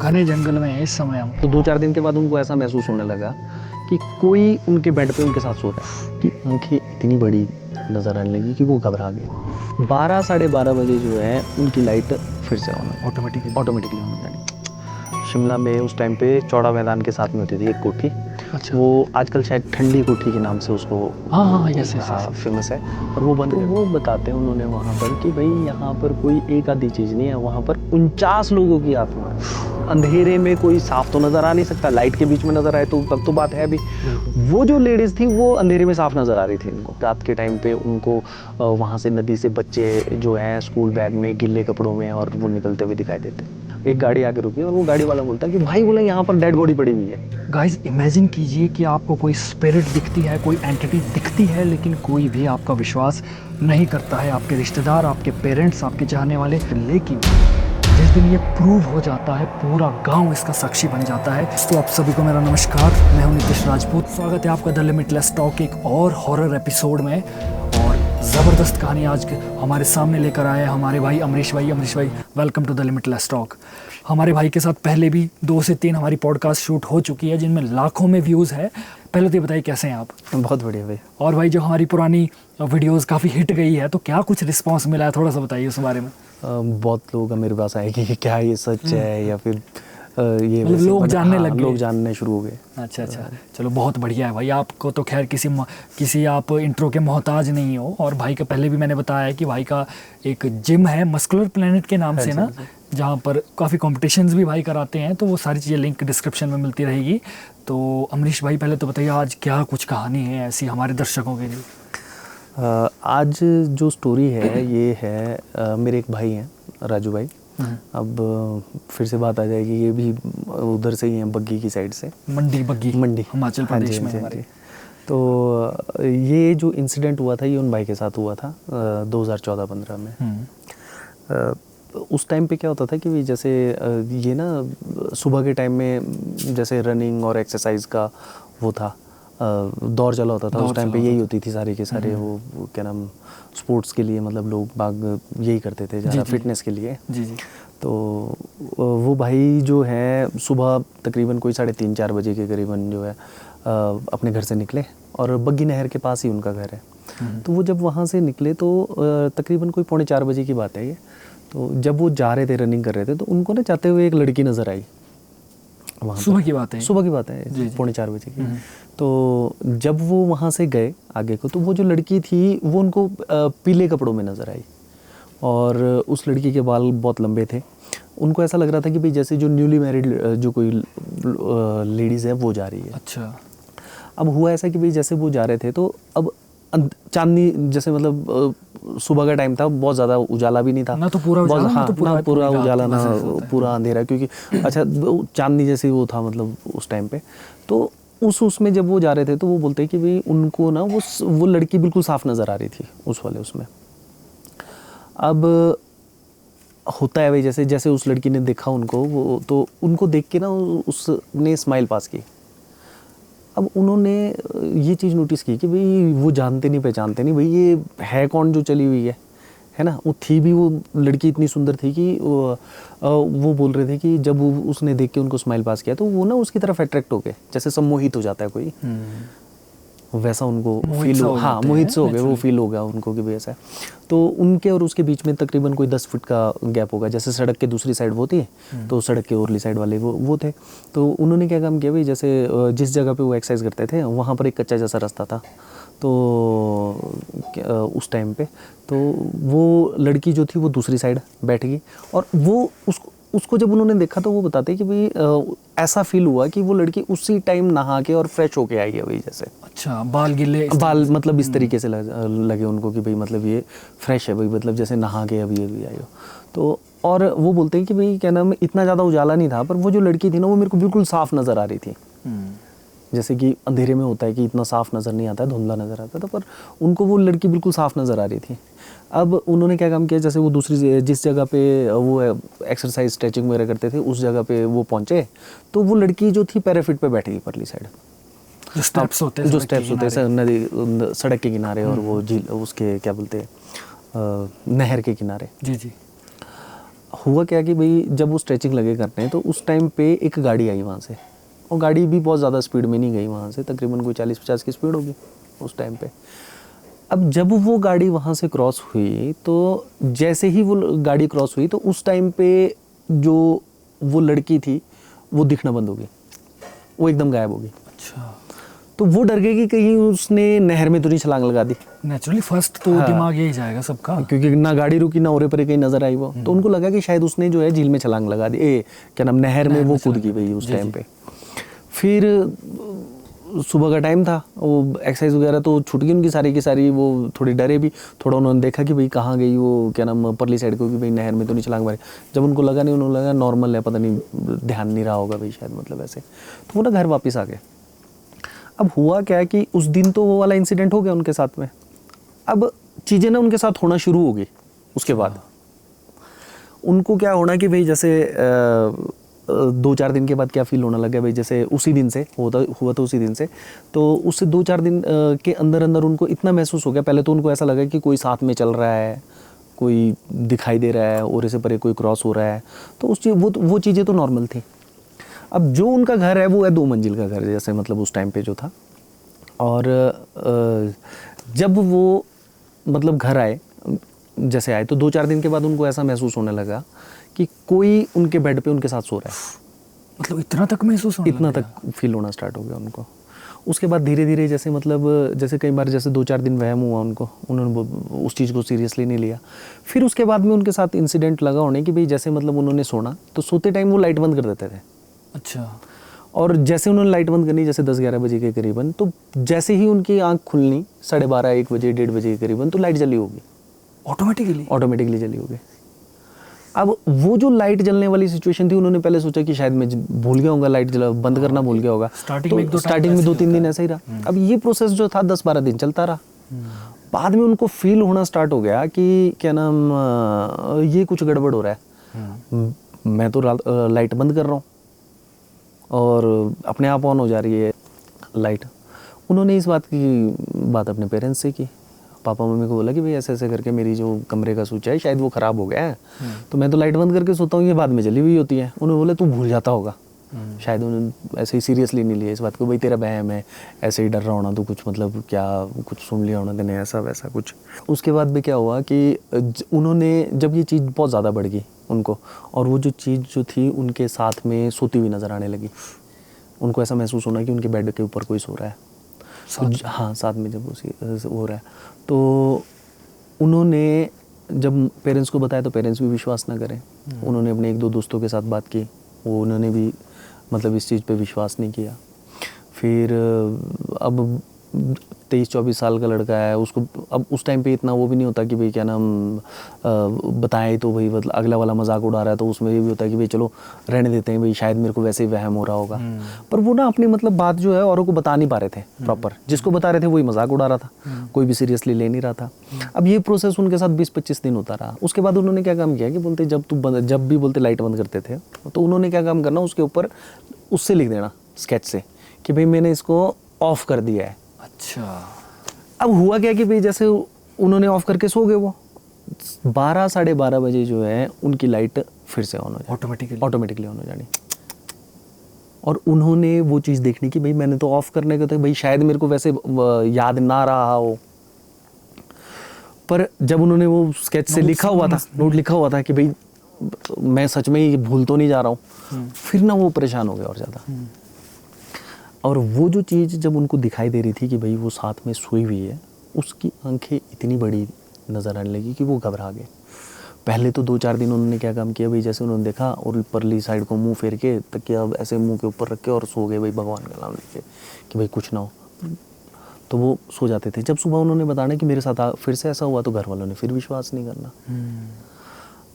घने जंगल में है इस समय हम। तो 2-4 दिन के बाद उनको ऐसा महसूस होने लगा कि कोई उनके बेड पे उनके साथ सो रहा है, कि आंखें इतनी बड़ी नज़र आने लगी कि वो घबरा गए। 12 साढ़े 12 बजे जो है उनकी लाइट फिर से ऑटोमेटिकली ऑन जानी। शिमला में उस टाइम पे चौड़ा मैदान के साथ में होती थी एक कोठी। अच्छा। वो आजकल शायद ठंडी कोठी के नाम से उसको हाँ यस फेमस है। और वो बंद, वो बताते हैं उन्होंने वहाँ पर कि भाई यहाँ पर कोई एक आधी चीज़ नहीं है, वहाँ पर 49 लोगों की आत्मा है। अंधेरे में कोई साफ तो नज़र आ नहीं सकता, लाइट के बीच में नज़र आए तो तब तो बात है भी। वो जो लेडीज़ थी वो अंधेरे में साफ नज़र आ रही थी उनको। रात के टाइम पे उनको वहाँ से नदी से बच्चे जो हैं स्कूल बैग में गिले कपड़ों में और वो निकलते हुए दिखाई देते। एक गाड़ी आगे रुकी और वो गाड़ी वाला बोलता है कि भाई बोले यहाँ पर डेड बॉडी पड़ी हुई है। गाइस इमेजिन कीजिए कि आपको कोई स्पिरिट दिखती है, कोई एंटिटी दिखती है, लेकिन कोई भी आपका विश्वास नहीं करता है, आपके रिश्तेदार, आपके पेरेंट्स, आपके चाहने वाले। लेकिन जिस दिन ये प्रूव हो जाता है पूरा गांव इसका साक्षी बन जाता है। तो आप सभी को मेरा नमस्कार, मैं हूं नीतीश राजपूत। स्वागत है आपका द लिमिटलेस टॉक एक और हॉरर एपिसोड में। और ज़बरदस्त कहानी आज हमारे सामने लेकर आए हैं हमारे भाई अमरीश भाई। अमरीश भाई, welcome to the limitless talk. हमारे भाई के साथ पहले भी 2 से 3 हमारी पॉडकास्ट शूट हो चुकी है जिनमें लाखों में व्यूज़ है। पहले तो ये बताइए कैसे हैं आप? बहुत बढ़िया भाई। और भाई जो हमारी पुरानी वीडियोस काफ़ी हिट गई है, तो क्या कुछ रिस्पांस मिला है, थोड़ा सा बताइए उस बारे में। बहुत लोग मेरे पास आए कि क्या ये सच है या फिर ये मतलब लोग जानने लग गए, लोग जानने शुरू हो गए। अच्छा, चलो बहुत बढ़िया है भाई। आपको तो खैर किसी आप इंट्रो के मोहताज नहीं हो। और भाई का पहले भी मैंने बताया है कि भाई का एक जिम है मस्कुलर प्लेनेट के नाम से ना, जहाँ पर काफ़ी कॉम्पिटिशन्स भी भाई कराते हैं। तो वो सारी चीज़ें लिंक डिस्क्रिप्शन में मिलती रहेगी। तो अमरीश भाई पहले तो बताइए आज क्या कुछ कहानी है ऐसी हमारे दर्शकों के लिए। आज जो स्टोरी है ये है मेरे एक भाई हैं राजू भाई। अब फिर से बात आ जाएगी, ये भी उधर से ही हैं, बग्गी की साइड से। मंडी हिमाचल प्रदेश में हमारे। तो ये जो इंसिडेंट हुआ था ये उन भाई के साथ हुआ था 2014-15 में। उस टाइम पे क्या होता था कि जैसे ये ना सुबह के टाइम में जैसे रनिंग और एक्सरसाइज का वो था, दौर चला होता था उस टाइम पे। यही होती थी सारे के सारे वो क्या नाम स्पोर्ट्स के लिए, मतलब लोग बाग यही करते थे ज़्यादा फिटनेस के लिए। जी। तो वो भाई जो है सुबह तकरीबन कोई 3:30-4 बजे के करीबन जो है अपने घर से निकले और बग्गी नहर के पास ही उनका घर है। तो वो जब वहाँ से निकले तो तकरीबन कोई 3:45 बजे की बात है ये। तो जब वो जा रहे थे, रनिंग कर रहे थे, तो उनको ना जाते हुए एक लड़की नज़र आई। सुबह की बात है 3:45 बजे की। तो जब वो वहाँ से गए आगे को, तो वो जो लड़की थी वो उनको पीले कपड़ों में नज़र आई। और उस लड़की के बाल बहुत लंबे थे। उनको ऐसा लग रहा था कि भाई जैसे जो न्यूली मैरिड जो कोई लेडीज़ है वो जा रही है। अच्छा। अब हुआ ऐसा कि भाई जैसे वो जा रहे थे तो अब चांदनी जैसे मतलब सुबह का टाइम था, बहुत ज़्यादा उजाला भी नहीं था ना, तो पूरा उजाला, हाँ, तो ना पूरा उजाला ना पूरा अंधेरा, क्योंकि अच्छा चांदनी जैसे वो था मतलब उस टाइम पे। तो उसमें जब वो जा रहे थे तो वो बोलते हैं कि भाई उनको ना वो लड़की बिल्कुल साफ नज़र आ रही थी उस वाले उसमें। अब होता है भाई जैसे जैसे उस लड़की ने देखा उनको, वो तो उनको देख के ना उसने स्माइल पास की। अब उन्होंने ये चीज़ नोटिस की कि भाई वो जानते नहीं पहचानते नहीं, भाई ये है कौन जो चली हुई है ना। वो थी भी, वो लड़की इतनी सुंदर थी कि वो बोल रहे थे कि जब उसने देख के उनको स्माइल पास किया तो वो ना उसकी तरफ अट्रैक्ट हो गए, जैसे सम्मोहित हो जाता है कोई, वैसा उनको फील हो। हाँ, मोहित से हो गए, वो फील हो गया उनको कि भाई ऐसा है। तो उनके और उसके बीच में तकरीबन कोई 10 फीट का गैप होगा। जैसे सड़क के दूसरी साइड वो होती है तो सड़क के ओरली साइड वाले वो थे। तो उन्होंने क्या काम किया भाई, जैसे जिस जगह पे वो एक्सरसाइज करते थे वहाँ पर एक कच्चा जैसा रास्ता था। तो उस टाइम पे तो वो लड़की जो थी वो दूसरी साइड बैठ गई। और वो उसको जब उन्होंने देखा तो वो बताते कि भाई ऐसा फील हुआ कि वो लड़की उसी टाइम नहा के और फ्रेश होके आई है भाई जैसे। अच्छा, बाल गिले, बाल मतलब इस तरीके से लगे उनको कि भाई मतलब ये फ्रेश है भाई, मतलब जैसे नहा के अभी आई हो। तो और वो बोलते हैं कि भाई क्या नाम, इतना ज़्यादा उजाला नहीं था, पर वो जो लड़की थी ना वो मेरे को बिल्कुल साफ़ नज़र आ रही थी। जैसे कि अंधेरे में होता है कि इतना साफ़ नज़र नहीं आता है, धुंधला नज़र आता था, पर उनको वो लड़की बिल्कुल साफ़ नज़र आ रही थी। अब उन्होंने क्या काम किया, जैसे वो दूसरी जिस जगह पे वो एक्सरसाइज स्ट्रेचिंग वगैरह करते थे उस जगह पे वो पहुँचे तो वो लड़की जो थी पैराफिट पे बैठी परली साइड, जो स्टेप्स होते हैं नदी सड़क के किनारे और वो झील उसके क्या बोलते हैं नहर के किनारे। जी। हुआ क्या कि भाई जब वो स्ट्रेचिंग लगे करने तो उस टाइम पे एक गाड़ी आई वहाँ से, और गाड़ी भी बहुत ज़्यादा स्पीड में नहीं गई वहाँ से, तकरीबन कोई 40-50 की स्पीड होगी उस टाइम पे। अब जब वो गाड़ी वहाँ से क्रॉस हुई तो जैसे ही वो गाड़ी क्रॉस हुई तो उस टाइम पे जो वो लड़की थी वो दिखना बंद हो गई, वो एकदम गायब हो गई। अच्छा, तो वो डर गई कि कहीं उसने नहर में तो नहीं छलांग लगा दी, नेचुरली फर्स्ट तो हाँ। दिमाग यही जाएगा सबका। क्योंकि ना गाड़ी रुकी ना ओरे परे कहीं नजर आई वो, तो उनको लगा कि शायद उसने जो है झील में छलांग लगा दी, क्या नाम, नहर में वो कूद गई भाई उस टाइम पे। फिर सुबह का टाइम था, वो एक्सरसाइज वगैरह तो छूट गई उनकी सारी की सारी, वो थोड़ी डरे भी, थोड़ा उन्होंने देखा कि भाई कहाँ गई वो, क्या नाम, परली साइड को, कि भाई नहर में तो नहीं छलांग मारी। जब उनको लगा नहीं, उन्होंने लगा नॉर्मल है, पता नहीं ध्यान नहीं रहा होगा भाई शायद, मतलब ऐसे, तो वो ना घर वापस आ गए। अब हुआ क्या है कि उस दिन तो वो वाला इंसिडेंट हो गया उनके साथ में, अब चीज़ें ना उनके साथ होना शुरू हो गई। उसके बाद उनको क्या होना कि भाई जैसे 2-4 दिन के बाद क्या फील होने लगा भाई, जैसे उसी दिन से हुआ तो उसी दिन से, तो उससे 2-4 दिन के अंदर अंदर उनको इतना महसूस हो गया। पहले तो उनको ऐसा लगा कि कोई साथ में चल रहा है, कोई दिखाई दे रहा है, और से परे कोई क्रॉस हो रहा है, तो वो चीज़ें तो नॉर्मल थी। अब जो उनका घर है वो है 2 मंजिल का घर, जैसे मतलब उस टाइम पे जो था। और जब वो मतलब घर आए, जैसे आए, तो 2-4 दिन के बाद उनको ऐसा महसूस होने लगा कि कोई उनके बेड पे उनके साथ सो रहा है। मतलब इतना तक महसूस होने इतना लग गया? तक फील होना स्टार्ट हो गया उनको। उसके बाद धीरे धीरे जैसे मतलब जैसे कई बार जैसे 2-4 दिन वहम हुआ उनको, उन्होंने उस चीज़ को सीरियसली नहीं लिया। फिर उसके बाद में उनके साथ इंसिडेंट लगा होने कि भाई जैसे मतलब उन्होंने सोना तो सोते टाइम वो लाइट बंद कर देते थे। अच्छा, और जैसे उन्होंने लाइट बंद करनी, जैसे 10-11 बजे के करीबन, तो जैसे ही उनकी आंख खुलनी 12:30-1 बजे 1:30 बजे के करीबन, तो लाइट जली होगी, ऑटोमेटिकली जली होगी। अब वो जो लाइट जलने वाली सिचुएशन थी, उन्होंने पहले सोचा कि शायद मैं भूल गया होगा, लाइट जला बंद करना भूल गया होगा। स्टार्टिंग में 2-3 दिन ऐसा ही रहा। अब ये प्रोसेस जो था 10-12 दिन चलता रहा। बाद में उनको फील होना स्टार्ट हो गया कि क्या नाम, ये कुछ गड़बड़ हो रहा है, मैं तो लाइट बंद कर रहा हूँ और अपने आप ऑन हो जा रही है लाइट। उन्होंने इस बात अपने पेरेंट्स से की, पापा मम्मी को बोला कि भाई ऐसे ऐसे करके मेरी जो कमरे का स्विच है शायद वो ख़राब हो गया है, तो मैं तो लाइट बंद करके सोता हूँ, ये बाद में जली हुई होती है। उन्होंने बोला तू भूल जाता होगा। शायद उन्होंने ऐसे ही सीरियसली नहीं लिया इस बात को, भाई तेरा वहम है, ऐसे ही डर रहा होना तो कुछ मतलब क्या कुछ सुन लिया होना तेने, ऐसा वैसा कुछ। उसके बाद भी क्या हुआ कि उन्होंने जब ये चीज़ बहुत ज़्यादा बढ़ गई उनको, और वो जो चीज़ जो थी उनके साथ में सोती हुई नज़र आने लगी, उनको ऐसा महसूस होना कि उनके बेड के ऊपर कोई सो रहा है। हाँ, साथ में जब उसी हो रहा है, तो उन्होंने जब पेरेंट्स को बताया तो पेरेंट्स भी विश्वास ना करें। उन्होंने अपने 1-2 दोस्तों के साथ बात की, वो उन्होंने भी मतलब इस चीज़ पे विश्वास नहीं किया। फिर अब 23-24 साल का लड़का है, उसको अब उस टाइम पे इतना वो भी नहीं होता कि भाई क्या नाम बताएं तो भाई मतलब अगला वाला मजाक उड़ा रहा है, तो उसमें ये भी होता है कि भाई चलो रहने देते हैं, भाई शायद मेरे को वैसे ही वहम हो रहा होगा। पर वो ना अपनी मतलब बात जो है औरों को बता नहीं पा रहे थे प्रॉपर, जिसको बता रहे थे वही मजाक उड़ा रहा था, कोई भी सीरियसली ले नहीं रहा था। अब ये प्रोसेस उनके साथ 20-25 दिन होता रहा। उसके बाद उन्होंने क्या काम किया कि बोलते जब भी बोलते लाइट बंद करते थे, तो उन्होंने क्या काम करना, उसके ऊपर उससे लिख देना स्केच से कि भाई मैंने इसको ऑफ कर दिया है। अच्छा, अब हुआ क्या कि भाई जैसे उन्होंने ऑफ करके सो गए, वो 12-12:30 बजे जो है उनकी लाइट फिर से ऑन हो जाए, ऑटोमेटिकली ऑन हो जानी। और उन्होंने वो चीज़ देखनी कि भाई मैंने तो ऑफ करने का था, भाई शायद मेरे को वैसे याद ना रहा हो, पर जब उन्होंने वो स्केच से लिखा हुआ था, नोट लिखा हुआ था कि भाई मैं सच में ही भूल तो नहीं जा रहा हूँ, फिर ना वो परेशान हो गया और ज़्यादा। और वो जो चीज़ जब उनको दिखाई दे रही थी कि भाई वो साथ में सोई हुई है, उसकी आंखें इतनी बड़ी नज़र आने लगी कि वो घबरा गए। पहले तो 2-4 दिन उन्होंने क्या काम किया भाई, जैसे उन्होंने देखा और परली साइड को मुंह फेर के तकिया ऐसे मुंह के ऊपर रख के और सो गए भाई, भगवान का नाम लेके कि भाई कुछ ना हो, तो वो सो जाते थे। जब सुबह उन्होंने बताना कि मेरे साथ फिर से ऐसा हुआ, तो घर वालों ने फिर विश्वास नहीं करना।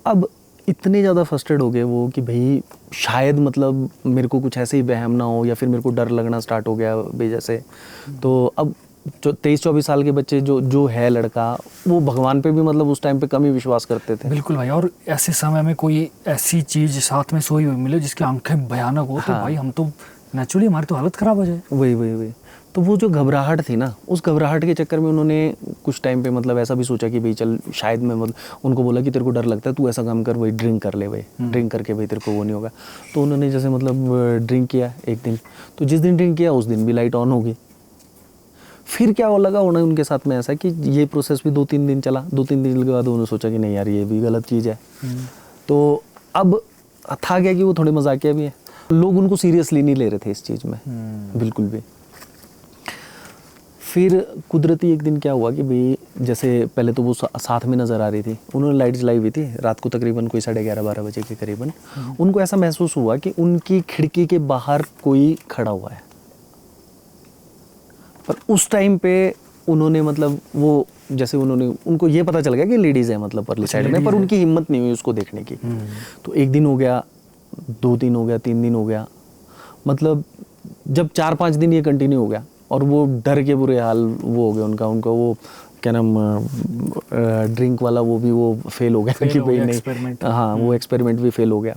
अब इतने ज़्यादा फ्रस्ट्रेट हो गए वो कि भाई शायद मतलब मेरे को कुछ ऐसे ही वहम ना हो, या फिर मेरे को डर लगना स्टार्ट हो गया भाई जैसे। तो अब जो 23-24 साल के बच्चे जो है लड़का, वो भगवान पे भी मतलब उस टाइम पे कम ही विश्वास करते थे। बिल्कुल भाई, और ऐसे समय में कोई ऐसी चीज़ साथ में सोई हुई मिले जिसकी आंखें भयानक हो, तो भाई हम तो नेचुरली हमारी तो हालत ख़राब हो जाए। वही। तो वो जो घबराहट थी ना, उस घबराहट के चक्कर में उन्होंने कुछ टाइम पे मतलब ऐसा भी सोचा कि भाई चल शायद मैं मतलब उनको बोला कि तेरे को डर लगता है, तू ऐसा काम कर भाई, ड्रिंक कर ले भाई, ड्रिंक करके भाई तेरे को वो नहीं होगा। तो उन्होंने जैसे मतलब ड्रिंक किया एक दिन, तो जिस दिन ड्रिंक किया उस दिन भी लाइट ऑन होगी। फिर क्या हो लगा उन्हें उनके साथ में ऐसा कि ये प्रोसेस भी 2-3 दिन चला। 2-3 दिन के बाद उन्होंने सोचा कि नहीं यार ये भी गलत चीज़ है। तो अब था क्या कि वो थोड़े मजाकिया भी है, लोग उनको सीरियसली नहीं ले रहे थे इस चीज़ में बिल्कुल भी। फिर कुदरती एक दिन क्या हुआ कि भाई जैसे पहले तो वो साथ में नज़र आ रही थी, उन्होंने लाइट जलाई हुई थी रात को तकरीबन कोई 11:30-12 बजे के करीबन। उनको ऐसा महसूस हुआ कि उनकी खिड़की के बाहर कोई खड़ा हुआ है। पर उस टाइम पे उन्होंने मतलब वो जैसे उनको ये पता चल गया कि लेडीज़ है मतलब परली साइड में, पर उनकी हिम्मत नहीं हुई उसको देखने की। तो एक दिन हो गया, 2 दिन हो गया, 3 दिन हो गया, मतलब जब 4-5 दिन ये कंटिन्यू हो गया और वो डर के बुरे हाल वो हो गया उनका वो क्या नाम ड्रिंक वाला वो भी वो फेल हो गया कि भाई नहीं, हाँ वो एक्सपेरिमेंट भी फेल हो गया।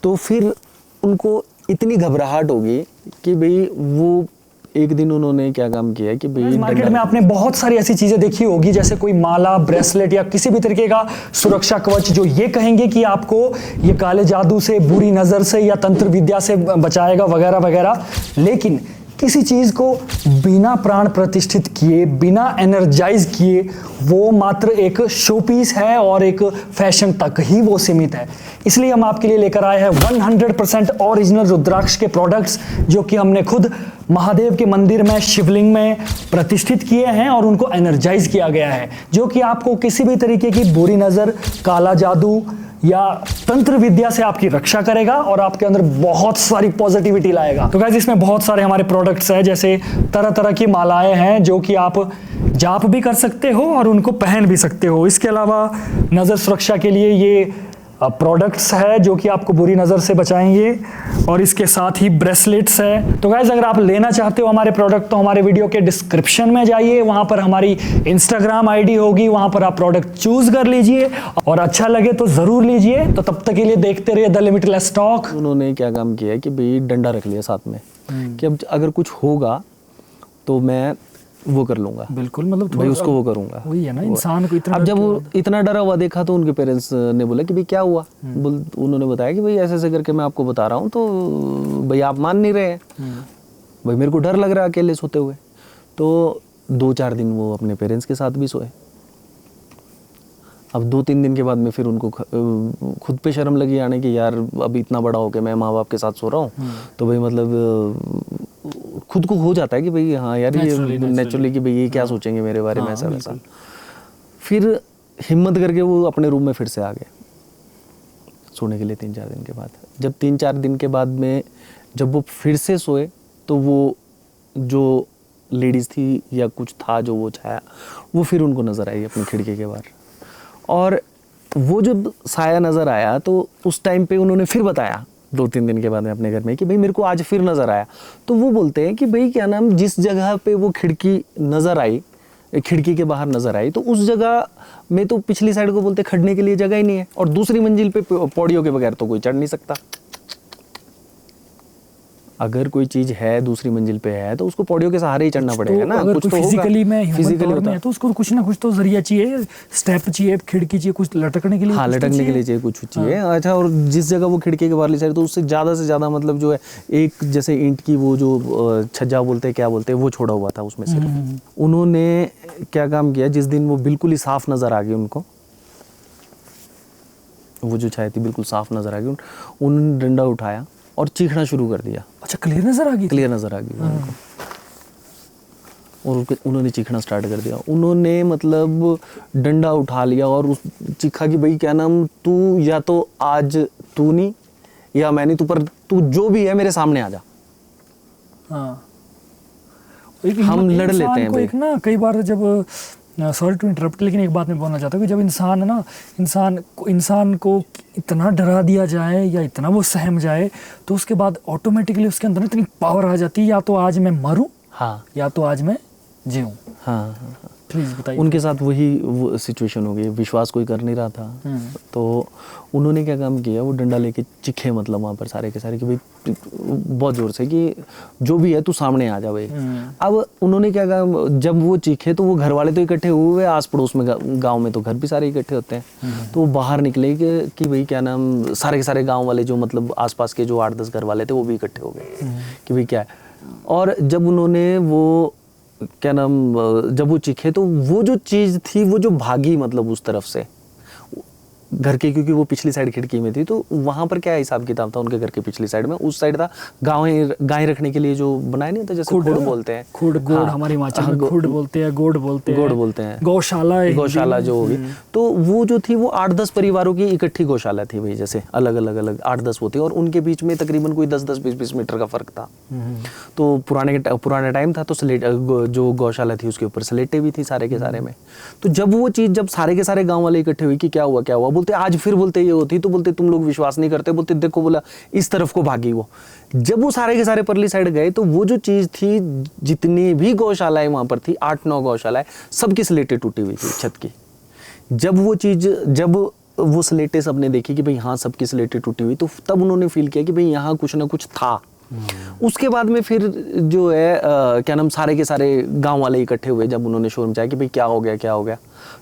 तो फिर उनको इतनी घबराहट होगी कि भाई वो एक दिन उन्होंने क्या काम किया कि भाई मार्केट में आपने बहुत सारी ऐसी चीजें देखी होगी जैसे कोई माला, ब्रेसलेट या किसी भी तरीके का सुरक्षा कवच जो ये कहेंगे कि आपको ये काले जादू से, बुरी नजर से या तंत्र विद्या से बचाएगा वगैरह वगैरह। लेकिन किसी चीज को बिना प्राण प्रतिष्ठित किए, बिना एनर्जाइज किए, वो मात्र एक शो पीस है और एक फैशन तक ही वो सीमित है। इसलिए हम आपके लिए लेकर आए हैं 100% ओरिजिनल रुद्राक्ष के प्रोडक्ट्स जो कि हमने खुद महादेव के मंदिर में, शिवलिंग में प्रतिष्ठित किए हैं और उनको एनर्जाइज किया गया है, जो कि आपको किसी भी तरीके की बुरी नजर, काला जादू या तंत्र विद्या से आपकी रक्षा करेगा और आपके अंदर बहुत सारी पॉजिटिविटी लाएगा। तो गाइस इसमें बहुत सारे हमारे प्रोडक्ट्स हैं, जैसे तरह तरह की मालाएं हैं जो कि आप जाप भी कर सकते हो और उनको पहन भी सकते हो। इसके अलावा नज़र सुरक्षा के लिए ये प्रोडक्ट्स है जो कि आपको बुरी नज़र से बचाएंगे और इसके साथ ही ब्रेसलेट्स है। तो गाइस अगर आप लेना चाहते हो हमारे प्रोडक्ट तो हमारे वीडियो के डिस्क्रिप्शन में जाइए, वहां पर हमारी इंस्टाग्राम आईडी होगी, वहां पर आप प्रोडक्ट चूज कर लीजिए और अच्छा लगे तो जरूर लीजिए। तो तब तक के लिए देखते रहिए द लिमिटलेस स्टॉक। उन्होंने क्या काम किया कि भाई डंडा रख लिया साथ में कि अब अगर कुछ होगा तो मैं वो कर लूंगा, बिल्कुल, मतलब भाई उसको वो करूंगा। वही है ना, इंसान को इतना अब जब वो इतना डरा हुआ देखा तो उनके पेरेंट्स ने बोला कि भाई क्या हुआ। उन्होंने बताया कि भाई ऐसे ऐसे करके मैं आपको बता रहा हूँ, तो भाई आप मान नहीं रहे हैं, भाई मेरे को डर लग रहा है अकेले सोते हुए। तो 2-4 दिन वो अपने पेरेंट्स के साथ भी सोए। अब 2-3 दिन के बाद में फिर उनको खुद पे शर्म लगी आने की, यार अब इतना बड़ा हो के मैं माँ बाप के साथ सो रहा हूँ, तो भाई मतलब खुद को हो जाता है कि भाई हाँ यार ये नेचुरली कि भाई ये क्या सोचेंगे मेरे बारे में, ऐसा वैसा। फिर हिम्मत करके वो अपने रूम में फिर से आ गए सोने के लिए 3-4 दिन के बाद। जब 3-4 दिन के बाद में जब वो फिर से सोए तो वो जो लेडीज़ थी या कुछ था जो वो छाया वो फिर उनको नज़र आई अपनी खिड़की के बाहर। और वो जब साया नज़र आया तो उस टाइम पे उन्होंने फिर बताया 2-3 दिन के बाद में अपने घर में कि भाई मेरे को आज फिर नज़र आया। तो वो बोलते हैं कि भाई क्या नाम, जिस जगह पे वो खिड़की नज़र आई, खिड़की के बाहर नज़र आई, तो उस जगह में तो पिछली साइड को बोलते खड़ने के लिए जगह ही नहीं है और दूसरी मंजिल पे पौड़ियों के बगैर तो कोई चढ़ नहीं सकता। अगर कोई चीज है दूसरी मंजिल पे है तो उसको पौड़ियों के सहारे ही चढ़ना पड़ेगा ना। अगर कुछ तो फिजिकली में फिजिकली में है तो उसको कुछ ना कुछ तो जरिया चाहिए, स्टेप चाहिए, खिड़की चाहिए, कुछ लटकने के लिए। हाँ, लटकने के लिए चाहिए, कुछ चाहिए। अच्छा, और जिस जगह वो खिड़की के बाहरली साइड तो उससे ज़्यादा से ज़्यादा मतलब जो है एक जैसे ईंट की वो जो छज्जा बोलते हैं क्या बोलते हैं वो छोड़ा हुआ था उसमें से। उन्होंने क्या काम किया, जिस दिन वो बिल्कुल ही साफ नज़र आ गई उनको, वो जो छाया थी बिल्कुल साफ नज़र आ गई, उन्होंने डंडा उठाया और चीखना शुरू कर दिया। अच्छा, क्लियर नजर आ गई? क्लियर नजर आ गई उनको, और उन्होंने चीखना स्टार्ट कर दिया। उन्होंने मतलब डंडा उठा लिया और उस चीखा कि भाई क्या नाम, तू या तो आज तू नहीं या मैं नहीं, तू पर तू जो भी है मेरे सामने आ जा। हाँ, हम लड़ लेते हैं एक ना कई बार जब, सॉरी टू इंटरप्ट, लेकिन एक बात मैं बोलना चाहता हूँ कि जब इंसान है ना, इंसान को इतना डरा दिया जाए या इतना वो सहम जाए तो उसके बाद ऑटोमेटिकली उसके अंदर इतनी पावर आ जाती है, या तो आज मैं मरूं, हाँ, या तो आज मैं जीऊं। हाँ, हाँ, हाँ। प्लीज बताइए। उनके साथ वही वो सिचुएशन हो गई, विश्वास कोई कर नहीं रहा था। तो उन्होंने क्या काम किया, वो डंडा लेके चिखे मतलब वहाँ पर सारे के सारे कि भाई बहुत ज़ोर से कि जो भी है तू सामने आ जा भाई। अब उन्होंने क्या कहा, जब वो चीखे तो वो घर वाले तो इकट्ठे हुए, आस पड़ोस में गांव में तो घर भी सारे इकट्ठे होते हैं। तो वो बाहर निकले कि भाई क्या नाम, सारे के सारे गांव वाले जो मतलब आसपास के जो 8-10 घर वाले थे वो भी इकट्ठे हो गए कि भाई क्या है। और जब उन्होंने वो क्या नाम, जब वो चीखे तो वो जो चीज़ थी वो जो भागी मतलब उस तरफ से घर के, क्योंकि वो पिछली साइड खिड़की में थी, तो वहां पर क्या हिसाब किताब था उनके घर के पिछली साइड में, उस साइड था गाय रखने के लिए जो बनाया नहीं था, जैसे खुड बोलते हैं, खुड गोड़, हमारे हिमाचल में खुड बोलते हैं, गोड़ बोलते हैं, गौशाला जो होगी। तो वो जो थी वो 8-10 परिवारों की इकट्ठी गौशाला थी भाई, जैसे अलग अलग 8-10 होती, और उनके बीच में तकरीबन कोई 10-10 20-20 मीटर का फर्क था। तो पुराने टाइम था, तो जो गौशाला थी उसके ऊपर स्लेटें भी थी सारे के सारे में। तो जब वो चीज़, जब सारे के सारे गाँव वाले इकट्ठे हुई कि क्या हुआ, बोलते आज फिर बोलते ये होती, तो बोलते तुम लोग विश्वास नहीं करते, बोलते देखो बोला इस तरफ को भागी वो। जब वो सारे के सारे परली साइड गए तो वो जो चीज थी, जितनी भी गौशालाएं वहां पर थी, 8-9 गौशालाएं, सबकी स्लेटें टूटी हुई थी छत की। जब वो स्लेटें सबने देखी कि भाई हाँ सबकी स्लेटें टूटी हुई, तो तब उन्होंने फील किया कि भाई यहाँ कुछ ना कुछ था। उसके बाद में फिर जो है क्या नाम, सारे के सारे गांव वाले इकट्ठे हुए, जब उन्होंने शोर मचाया कि भाई क्या हो गया,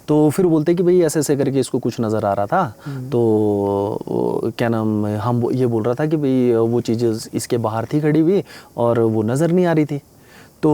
तो फिर बोलते कि भाई ऐसे करके इसको कुछ नज़र आ रहा था, तो क्या नाम, हम ये बोल रहा था कि भाई वो चीज़ इसके बाहर थी खड़ी हुई और वो नज़र नहीं आ रही थी। तो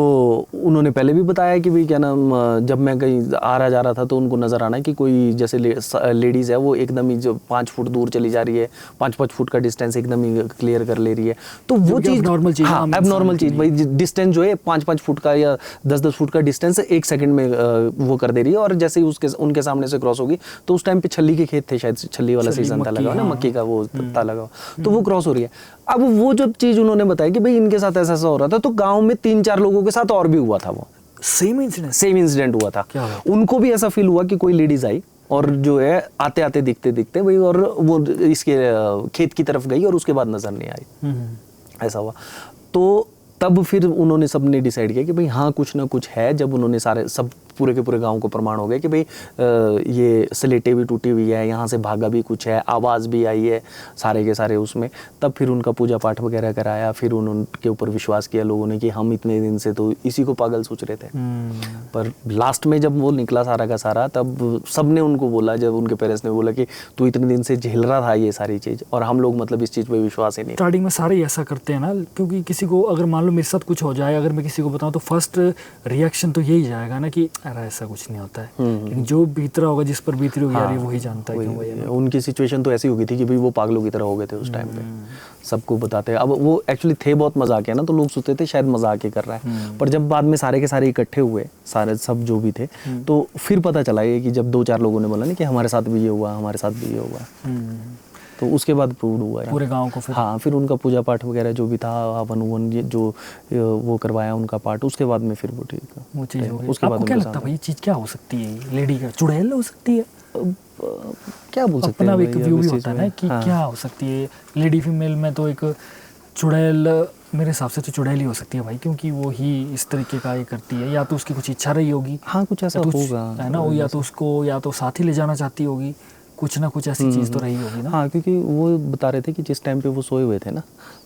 उन्होंने पहले भी बताया कि भाई क्या नाम, जब मैं कहीं आ जा रहा था तो उनको नज़र आना कि कोई जैसे लेडीज़ है वो एकदम ही जो 5 फुट दूर चली जा रही है, 5-5 फुट का डिस्टेंस एकदम ही क्लियर कर ले रही है। तो वो चीज़ नॉर्मल चीज़, हाँ एबनॉर्मल चीज़ भाई, डिस्टेंस जो है 5-5 फुट का या 10-10 फुट का डिस्टेंस 1 सेकंड में वो कर दे रही है। और जैसे ही उनके सामने से क्रॉस होगी, तो उस टाइम पे छल्ली के खेत थे, शायद छल्ली वाला सीजन था लगा ना, मक्की का वो था लगा, तो वो क्रॉस हो रही है। अब वो जो चीज़ उन्होंने बताया कि भाई इनके साथ ऐसा हो रहा था, तो गाँव में 3-4 लोगों के साथ और भी हुआ था, वो सेम इंसिडेंट हुआ था। उनको भी ऐसा फील हुआ कि कोई लेडीज आई और जो है आते आते दिखते भाई, और वो इसके खेत की तरफ गई और उसके बाद नजर नहीं आई, ऐसा हुआ। तो तब फिर उन्होंने सबने डिसाइड किया कि भाई हाँ कुछ ना कुछ है। जब उन्होंने सब पूरे के पूरे गांव को प्रमाण हो गया कि भाई ये स्लेटें भी टूटी हुई है, यहाँ से भागा भी कुछ है, आवाज़ भी आई है सारे के सारे उसमें, तब फिर उनका पूजा पाठ वगैरह कराया। फिर उनके ऊपर विश्वास किया लोगों ने कि हम इतने दिन से तो इसी को पागल सोच रहे थे। पर लास्ट में जब वो निकला सारा का सारा, तब सब ने उनको बोला, जब उनके पेरेंट्स ने बोला कि तू इतने दिन से झेल रहा था ये सारी चीज़, और हम लोग मतलब इस चीज़ पर विश्वास ही नहीं। स्टार्टिंग में सारे ऐसा करते हैं ना, क्योंकि किसी को अगर मान लो मेरे साथ कुछ हो जाए, अगर मैं किसी को बताऊं तो फर्स्ट रिएक्शन तो यही जाएगा ना कि अरे ऐसा कुछ नहीं होता है, लेकिन जो बीत रहा होगा, जिस पर बीत रही होगी यार, वही जानता है क्यों भाई। उनकी सिचुएशन तो ऐसी हो गई थी कि भाई वो पागलों की तरह हो गए थे उस टाइम पे, सबको बताते। अब वो एक्चुअली थे बहुत मजाक है ना, तो लोग सोचते थे शायद मजाक ही कर रहा है, पर जब बाद में सारे के सारे इकट्ठे हुए, सारे सब जो भी थे, तो फिर पता चला ये कि जब 2-4 लोगों ने बोला ना कि हमारे साथ भी ये हुआ, हमारे साथ भी ये हुआ, तो उसके बाद प्रूव हुआ है पूरे गांव को। फिर हाँ, फिर उनका पूजा पाठ वगैरह जो भी था, हवन ये जो वो करवाया उनका पाठ, उसके बाद में फिर वो ठीक है, वो चीज़ हो गई। उसके बाद क्या लगता है भाई, ये चीज़ क्या हो सकती है? लेडी का चुड़ैल हो सकती है? क्या बोल सकते हैं, अपना एक व्यू भी होता है ना कि क्या हो सकती है। लेडी फीमेल में तो एक चुड़ैल, मेरे हिसाब से तो चुड़ैल ही हो सकती है भाई, क्योंकि वो ही इस तरीके का ये करती है, या तो उसकी कुछ इच्छा रही होगी, हाँ कुछ ऐसा होगा है ना, या तो उसको या तो साथ ही ले जाना चाहती होगी, कुछ ना कुछ ऐसी चीज़ तो रही होगी ना। हाँ, क्योंकि वो बता रहे थे कि जिस टाइम पे वो सोए हुए थे ना,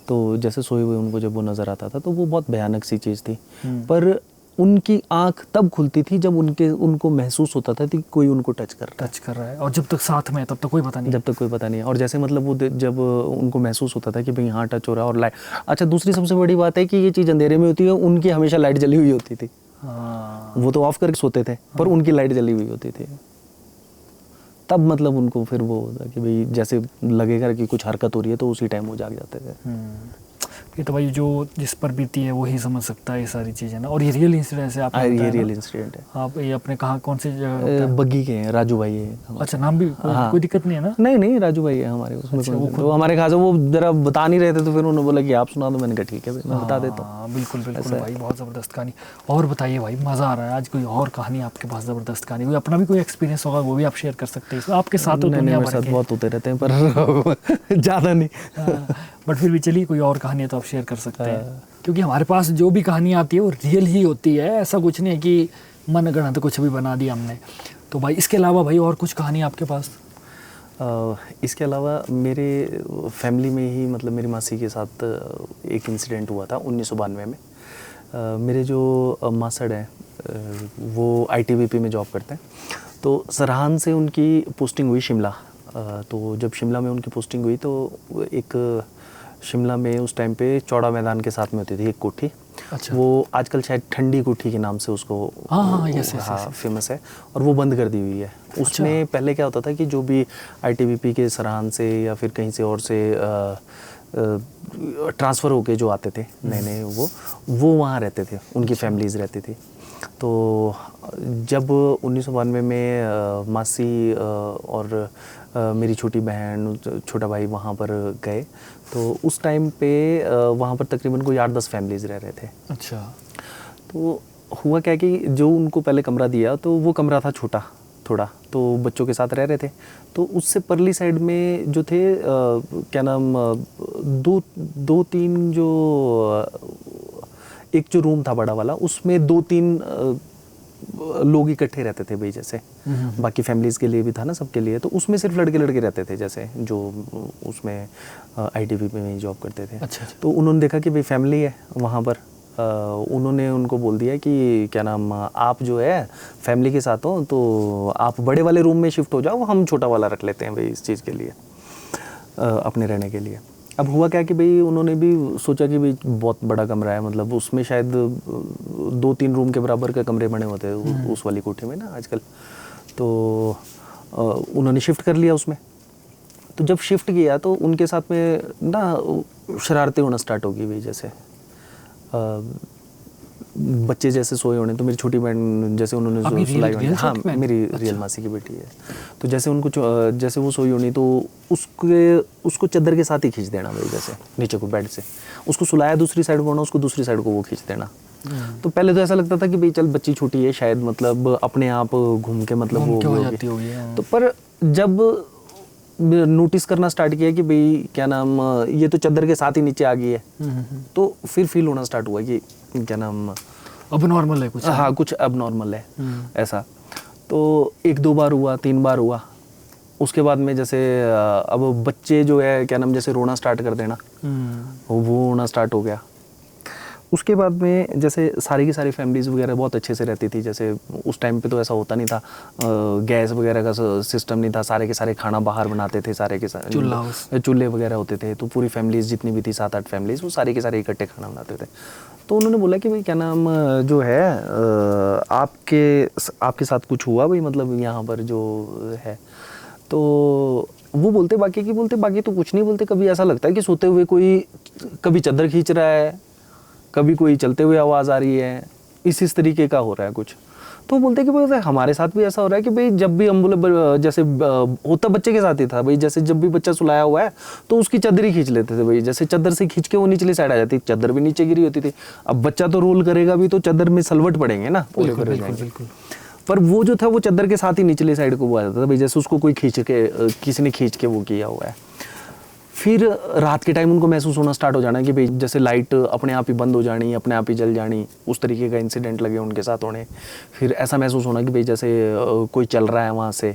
तो जैसे सोए हुए उनको जब वो नज़र आता था तो वो बहुत भयानक सी चीज़ थी, पर उनकी आंख तब खुलती थी जब उनको महसूस होता था कि कोई उनको टच कर रहा है, और जब तक साथ में तब तक कोई पता नहीं, जब तक कोई पता नहीं है। और जैसे मतलब वो जब उनको महसूस होता था कि भाई हाँ टच हो रहा है, और लाइट, अच्छा दूसरी सबसे बड़ी बात है कि ये चीज़ अंधेरे में होती है, उनकी हमेशा लाइट जली हुई होती थी। वो तो ऑफ करके सोते थे, पर उनकी लाइट जली हुई होती थी, तब मतलब उनको फिर वो होता कि भाई जैसे लगेगा कि कुछ हरकत हो रही है, तो उसी टाइम वो जाग जाते थे। ये तो भाई जो जिस पर बीती है वो ही समझ सकता है ये सारी चीज़ें ना। और ये रियल इंसिडेंट है, आप ये रियल इंसिडेंट है। आप ये अपने कहाँ कौन से जगह? बग्गी के हैं, राजू भाई है। अच्छा, नाम भी कोई दिक्कत नहीं है ना? नहीं, राजू भाई है हमारे उसमें। तो हमारे खास वो जरा बता नहीं रहे थे, तो फिर उन्होंने बोला कि आप सुना दो, मैंने कहा ठीक है मैं बता देता हूँ। बिल्कुल भाई, बहुत ज़बरदस्त कहानी। और बताइए भाई, मज़ा आ रहा है आज। कोई और कहानी आपके पास ज़बरदस्त कहानी, कोई अपना भी कोई एक्सपीरियंस होगा वो भी आप शेयर कर सकते हैं। आपके साथ तो दुनिया भर के बहुत होते रहते हैं, पर ज़्यादा नहीं, बट फिर भी चलिए कोई और कहानी है तो आप शेयर कर सकते हैं, क्योंकि हमारे पास जो भी कहानी आती है वो रियल ही होती है। ऐसा कुछ नहीं है कि मनगढ़ंत कुछ भी बना दिया हमने। तो भाई इसके अलावा भाई और कुछ कहानी आपके पास? इसके अलावा मेरे फैमिली में ही मतलब मेरी मासी के साथ एक इंसिडेंट हुआ था 1992 में। मेरे जो मासड़ हैं वो ITBP में जॉब करते हैं। तो सरहान से उनकी पोस्टिंग हुई शिमला। तो जब शिमला में उनकी पोस्टिंग हुई तो एक शिमला में उस टाइम पे चौड़ा मैदान के साथ में होती थी एक कोठी। अच्छा। वो आजकल शायद ठंडी कोठी के नाम से उसको हाँ यस फेमस है, और वो बंद कर दी हुई है। उसमें पहले क्या होता था कि जो भी ITBP के सरहान से या फिर कहीं से और से ट्रांसफ़र होके जो आते थे नए नए, वो वहाँ रहते थे, उनकी फैमिलीज़ रहती थी। तो जब 1992 में मासी और मेरी छोटी बहन छोटा भाई वहाँ पर गए, तो उस टाइम पे वहाँ पर तकरीबन कोई 8-10 फैमिलीज़ रह रहे थे। अच्छा। तो हुआ क्या कि जो उनको पहले कमरा दिया तो वो कमरा था छोटा थोड़ा, तो बच्चों के साथ रह रहे थे। तो उससे परली साइड में जो थे क्या नाम दो तीन जो एक जो रूम था बड़ा वाला, उसमें 2-3 लोग इकट्ठे रहते थे भाई, जैसे बाकी फैमिलीज़ के लिए भी था ना, सबके लिए। तो उसमें सिर्फ लड़के लड़के रहते थे, जैसे जो उसमें ITBP में ही जॉब करते थे। अच्छा। तो उन्होंने देखा कि भाई फैमिली है वहाँ पर। उन्होंने उनको बोल दिया कि क्या नाम आप जो है फैमिली के साथ हो तो आप बड़े वाले रूम में शिफ्ट हो जाओ, हम छोटा वाला रख लेते हैं भाई इस चीज़ के लिए, अपने रहने के लिए। अब हुआ क्या कि भाई उन्होंने भी सोचा कि भाई बहुत बड़ा कमरा है, मतलब उसमें शायद 2-3 रूम के बराबर के कमरे बने होते हैं उस वाली कोठी में ना आजकल। तो उन्होंने शिफ्ट कर लिया उसमें। तो जब शिफ्ट किया तो उनके साथ में ना शरारतें होना स्टार्ट हो गई भाई, जैसे बच्चे जैसे सोए होने। तो मेरी छोटी बहन जैसे उन्होंने सुलाई होनी, हाँ मेरी रियल मासी की बेटी है। तो जैसे उनको जैसे वो सोई होनी तो उसको चादर के साथ ही खींच देना भाई, जैसे नीचे को बेड से उसको सुलाया दूसरी साइड को होना, उसको दूसरी साइड को वो खींच देना। तो पहले तो ऐसा लगता था कि भाई चल बच्ची छोटी है शायद, मतलब अपने आप घूम के मतलब वो हो जाती होगी। तो पर जब नोटिस करना स्टार्ट किया कि भाई क्या नाम ये तो चादर के साथ ही नीचे आ गई है, तो फिर फील होना स्टार्ट हुआ कि क्या नाम अब नॉर्मल है कुछ। हाँ कुछ अब नॉर्मल है ऐसा। तो 1-2 बार हुआ, 3 बार हुआ। उसके बाद में जैसे अब बच्चे जो है क्या नाम जैसे रोना स्टार्ट कर देना, वो होना स्टार्ट हो गया। उसके बाद में जैसे सारी की सारी फैमिलीज़ वगैरह बहुत अच्छे से रहती थी। जैसे उस टाइम पे तो ऐसा होता नहीं था, गैस वगैरह का सिस्टम नहीं था, सारे के सारे खाना बाहर बनाते थे, सारे के सारे चूल्हे वगैरह होते थे। तो पूरी फैमिलीज़ जितनी भी थी 7-8 फैमिलीज़, वो सारे के सारे इकट्ठे खाना बनाते थे। तो उन्होंने बोला कि भाई क्या नाम जो है आपके साथ कुछ हुआ भाई, मतलब यहाँ पर जो है। तो वो बोलते बाकी तो कुछ नहीं बोलते। कभी ऐसा लगता है कि सोते हुए कोई कभी चादर खींच रहा है, कभी कोई चलते हुए आवाज़ आ रही है, इस तरीके का हो रहा है कुछ। तो बोलते कि भाई हमारे साथ भी ऐसा हो रहा है कि भाई जब भी हम बोले जैसे होता बच्चे के साथ ही था भाई, जैसे जब भी बच्चा सुलाया हुआ है तो उसकी चादर ही खींच लेते थे भाई, जैसे चादर से खींच के वो निचली साइड आ जाती, चादर भी नीचे गिरी होती थी। अब बच्चा तो रोल करेगा भी तो चादर में सलवट पड़ेंगे ना, पूरे कर जाएंगे। पर वो जो था वो चादर के साथ ही निचली साइड को वो आ जाता था भाई, जैसे उसको कोई किसी ने खींच के वो किया हुआ है। फिर रात के टाइम उनको महसूस होना स्टार्ट हो जाना कि भाई जैसे लाइट अपने आप ही बंद हो जानी, अपने आप ही जल जानी, उस तरीके का इंसिडेंट लगे उनके साथ होने। फिर ऐसा महसूस होना कि भाई जैसे कोई चल रहा है वहाँ से,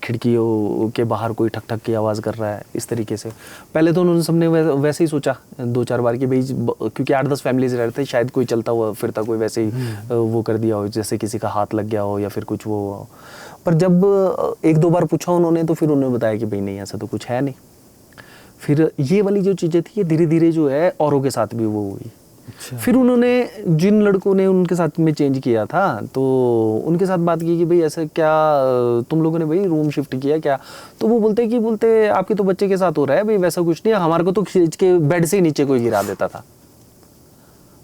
खिड़कियों के बाहर कोई ठक ठक की आवाज़ कर रहा है, इस तरीके से। पहले तो उन्होंने सबने वैसे ही सोचा 2-4 बार कि भाई क्योंकि 8-10 फैमिलीज रहते थे, शायद कोई चलता हुआ फिरता कोई वैसे ही वो कर दिया हो, जैसे किसी का हाथ लग गया हो या फिर कुछ वो हो। पर जब 1-2 बार पूछा उन्होंने तो फिर उन्होंने बताया कि भाई नहीं ऐसा तो कुछ है नहीं। फिर ये वाली जो चीज़ें थी ये धीरे धीरे जो है औरों के साथ भी वो हुई। अच्छा। फिर उन्होंने जिन लड़कों ने उनके साथ में चेंज किया था तो उनके साथ बात की कि भाई ऐसा क्या तुम लोगों ने भाई रूम शिफ्ट किया क्या? तो वो बोलते आपके तो बच्चे के साथ हो रहा है भाई, वैसा कुछ नहीं है, हमारे को तो खींच के बेड से ही नीचे कोई गिरा देता था।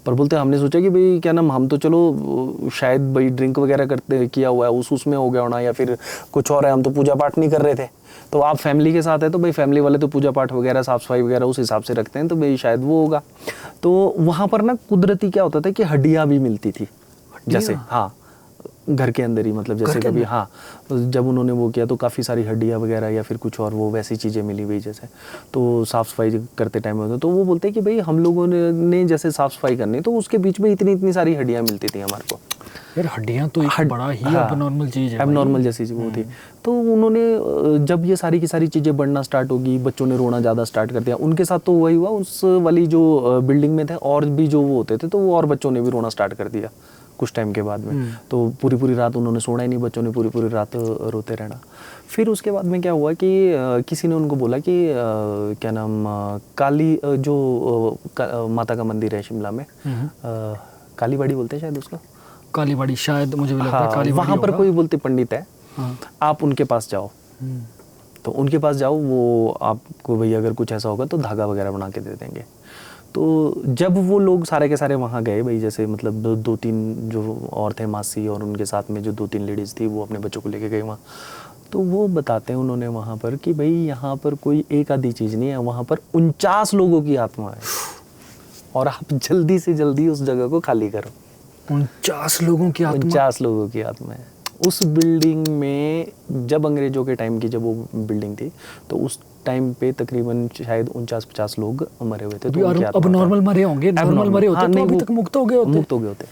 पर बोलते हमने सोचा कि भाई क्या नाम हम तो चलो शायद भाई ड्रिंक वगैरह करते किया हुआ है उसमें हो गया होना या फिर कुछ और है, हम तो पूजा पाठ नहीं कर रहे थे। तो आप फैमिली के साथ है तो भाई फैमिली वाले तो पूजा पाठ वगैरह साफ़ सफाई वगैरह उस हिसाब से रखते हैं, तो भाई शायद वो होगा। तो वहाँ पर ना कुदरती क्या होता था कि हड्डियाँ भी मिलती थी, जैसे हाँ घर के अंदर ही, मतलब जैसे कभी हाँ जब उन्होंने वो किया तो काफ़ी सारी हड्डियाँ वगैरह या फिर कुछ और वो वैसी चीज़ें मिली हुई जैसे। तो साफ़ सफाई करते टाइम होता तो वो बोलते हैं कि भाई हम लोगों ने जैसे साफ़ सफाई करनी तो उसके बीच में इतनी सारी हड्डियाँ मिलती थी हमारे को। यार हड्डियां तो एक बड़ा ही हाँ, abnormal चीज़ है एबनॉर्मल जैसी वो थी। तो उन्होंने जब ये सारी की सारी चीज़ें बढ़ना स्टार्ट होगी, बच्चों ने रोना ज़्यादा स्टार्ट कर दिया। उनके साथ तो वही हुआ, उस वाली जो बिल्डिंग में थे और भी जो वो होते थे, तो वो और बच्चों ने भी रोना स्टार्ट कर दिया कुछ टाइम के बाद में। तो पूरी पूरी रात उन्होंने सोना ही नहीं, बच्चों ने पूरी पूरी रात रोते रहना। फिर उसके बाद में क्या हुआ कि किसी ने उनको बोला कि क्या नाम, काली माता का मंदिर है शिमला में, कालीबाड़ी बोलते हैं शायद उसको, कालीबाड़ी शायद, मुझे भी लगता है हाँ, कालीबाड़ी वहाँ पर होगा। कोई बोलते पंडित है, हाँ। आप उनके पास जाओ। तो उनके पास जाओ, वो आपको भैया अगर कुछ ऐसा होगा तो धागा वगैरह बना के दे देंगे। तो जब वो लोग सारे के सारे वहाँ गए भाई, जैसे मतलब दो तीन जो और थे मासी, और उनके साथ में जो 2-3 लेडीज़ थी, वो अपने बच्चों को लेके गए वहाँ। तो वो बताते हैं उन्होंने वहाँ पर कि भाई यहाँ पर कोई एक आधी चीज़ नहीं है, वहाँ पर 49 लोगों की आत्मा है, और आप जल्दी से जल्दी उस जगह को खाली करो। 49 लोगों की आत्मा? 49 लोगों की आत्मा है उस बिल्डिंग में। जब अंग्रेजों के टाइम की जब वो बिल्डिंग थी, तो उस टाइम पे तकरीबन शायद 49-50 लोग मरे हुए थे। तो उनकी आत्मा अब नॉर्मल मरे होंगे, नॉर्मल मरे होते, हाँ, तो नहीं, अभी वो तक मुक्त हो गए होते। मुक्त हो गए होते।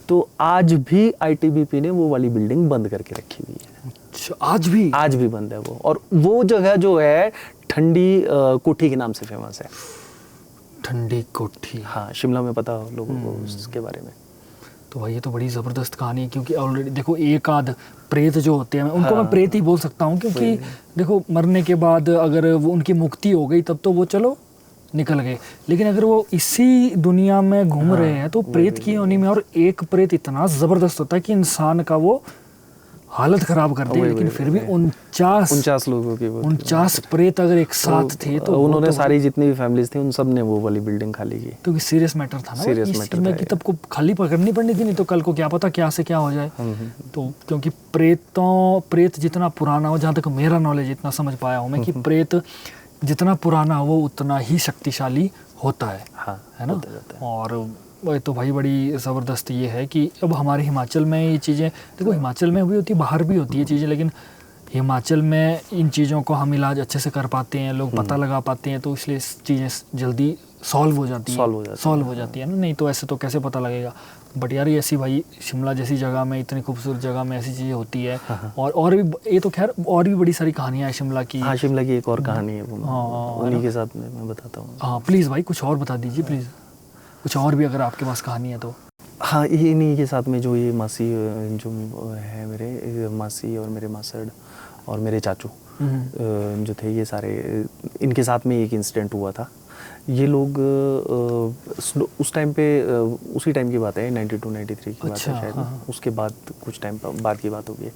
तो आज भी आईटीबीपी ने वो वाली बिल्डिंग बंद करके रखी हुई है। अच्छा, आज भी बंद है वो। और वो जगह जो है ठंडी कोठी के नाम से फेमस है। ठंडी कोठी? हाँ, शिमला में पता हो लोगों को उसके बारे में। तो भाई ये तो बड़ी ज़बरदस्त कहानी है, क्योंकि ऑलरेडी देखो एक आध प्रेत जो होते हैं, उनको मैं प्रेत ही बोल सकता हूँ, क्योंकि देखो मरने के बाद अगर वो उनकी मुक्ति हो गई तब तो वो चलो निकल गए, लेकिन अगर वो इसी दुनिया में घूम रहे हैं तो प्रेत की योनि में, और एक प्रेत इतना ज़बरदस्त होता है कि इंसान का वो हालत खराब कर दी। लेकिन फिर भी 49 लोगों की 49 प्रेत अगर एक साथ थे, तो उन्होंने सारी जितनी भी फैमिलीज थी उन सब ने वो वाली बिल्डिंग खाली की, क्योंकि सीरियस मैटर था ना, सीरियस इस मैटर में कि तब को खाली पकड़नी पड़नी थी, नहीं तो कल को क्या पता क्या से क्या हो जाए। तो क्योंकि प्रेत जितना पुराना हो, जहाँ तक मेरा नॉलेज इतना समझ पाया हूँ मैं, कि प्रेत जितना पुराना हो वो उतना ही शक्तिशाली होता है। हाँ, है ना। और तो भाई बड़ी ज़बरदस्त ये है कि अब हमारे हिमाचल में ये चीज़ें, देखो हिमाचल में भी होती है, बाहर भी होती है चीज़ें, लेकिन हिमाचल में इन चीज़ों को हम इलाज अच्छे से कर पाते हैं, लोग पता लगा पाते हैं, तो इसलिए चीज़ें जल्दी सॉल्व हो जाती है ना, नहीं तो ऐसे तो कैसे पता लगेगा। बट यार ये ऐसी भाई शिमला जैसी जगह में, इतनी खूबसूरत जगह में ऐसी चीज़ें होती है। और भी ये तो खैर और भी बड़ी सारी कहानियाँ हैं शिमला की। हाँ, शिमला की एक और कहानी है, उन्हीं के साथ मैं बताता हूँ। हाँ प्लीज़ भाई, कुछ और बता दीजिए प्लीज़, कुछ और भी अगर आपके पास कहानी है तो। हाँ, ये इन्हीं के साथ में जो ये मासी जो है, मेरे मासी और मेरे मासड़ और मेरे चाचू जो थे, ये सारे इनके साथ में एक इंसिडेंट हुआ था। ये लोग उस टाइम पे, उसी टाइम की बात है, 92-93 की बात है शायद। उसके बाद कुछ टाइम बाद की बात होगी।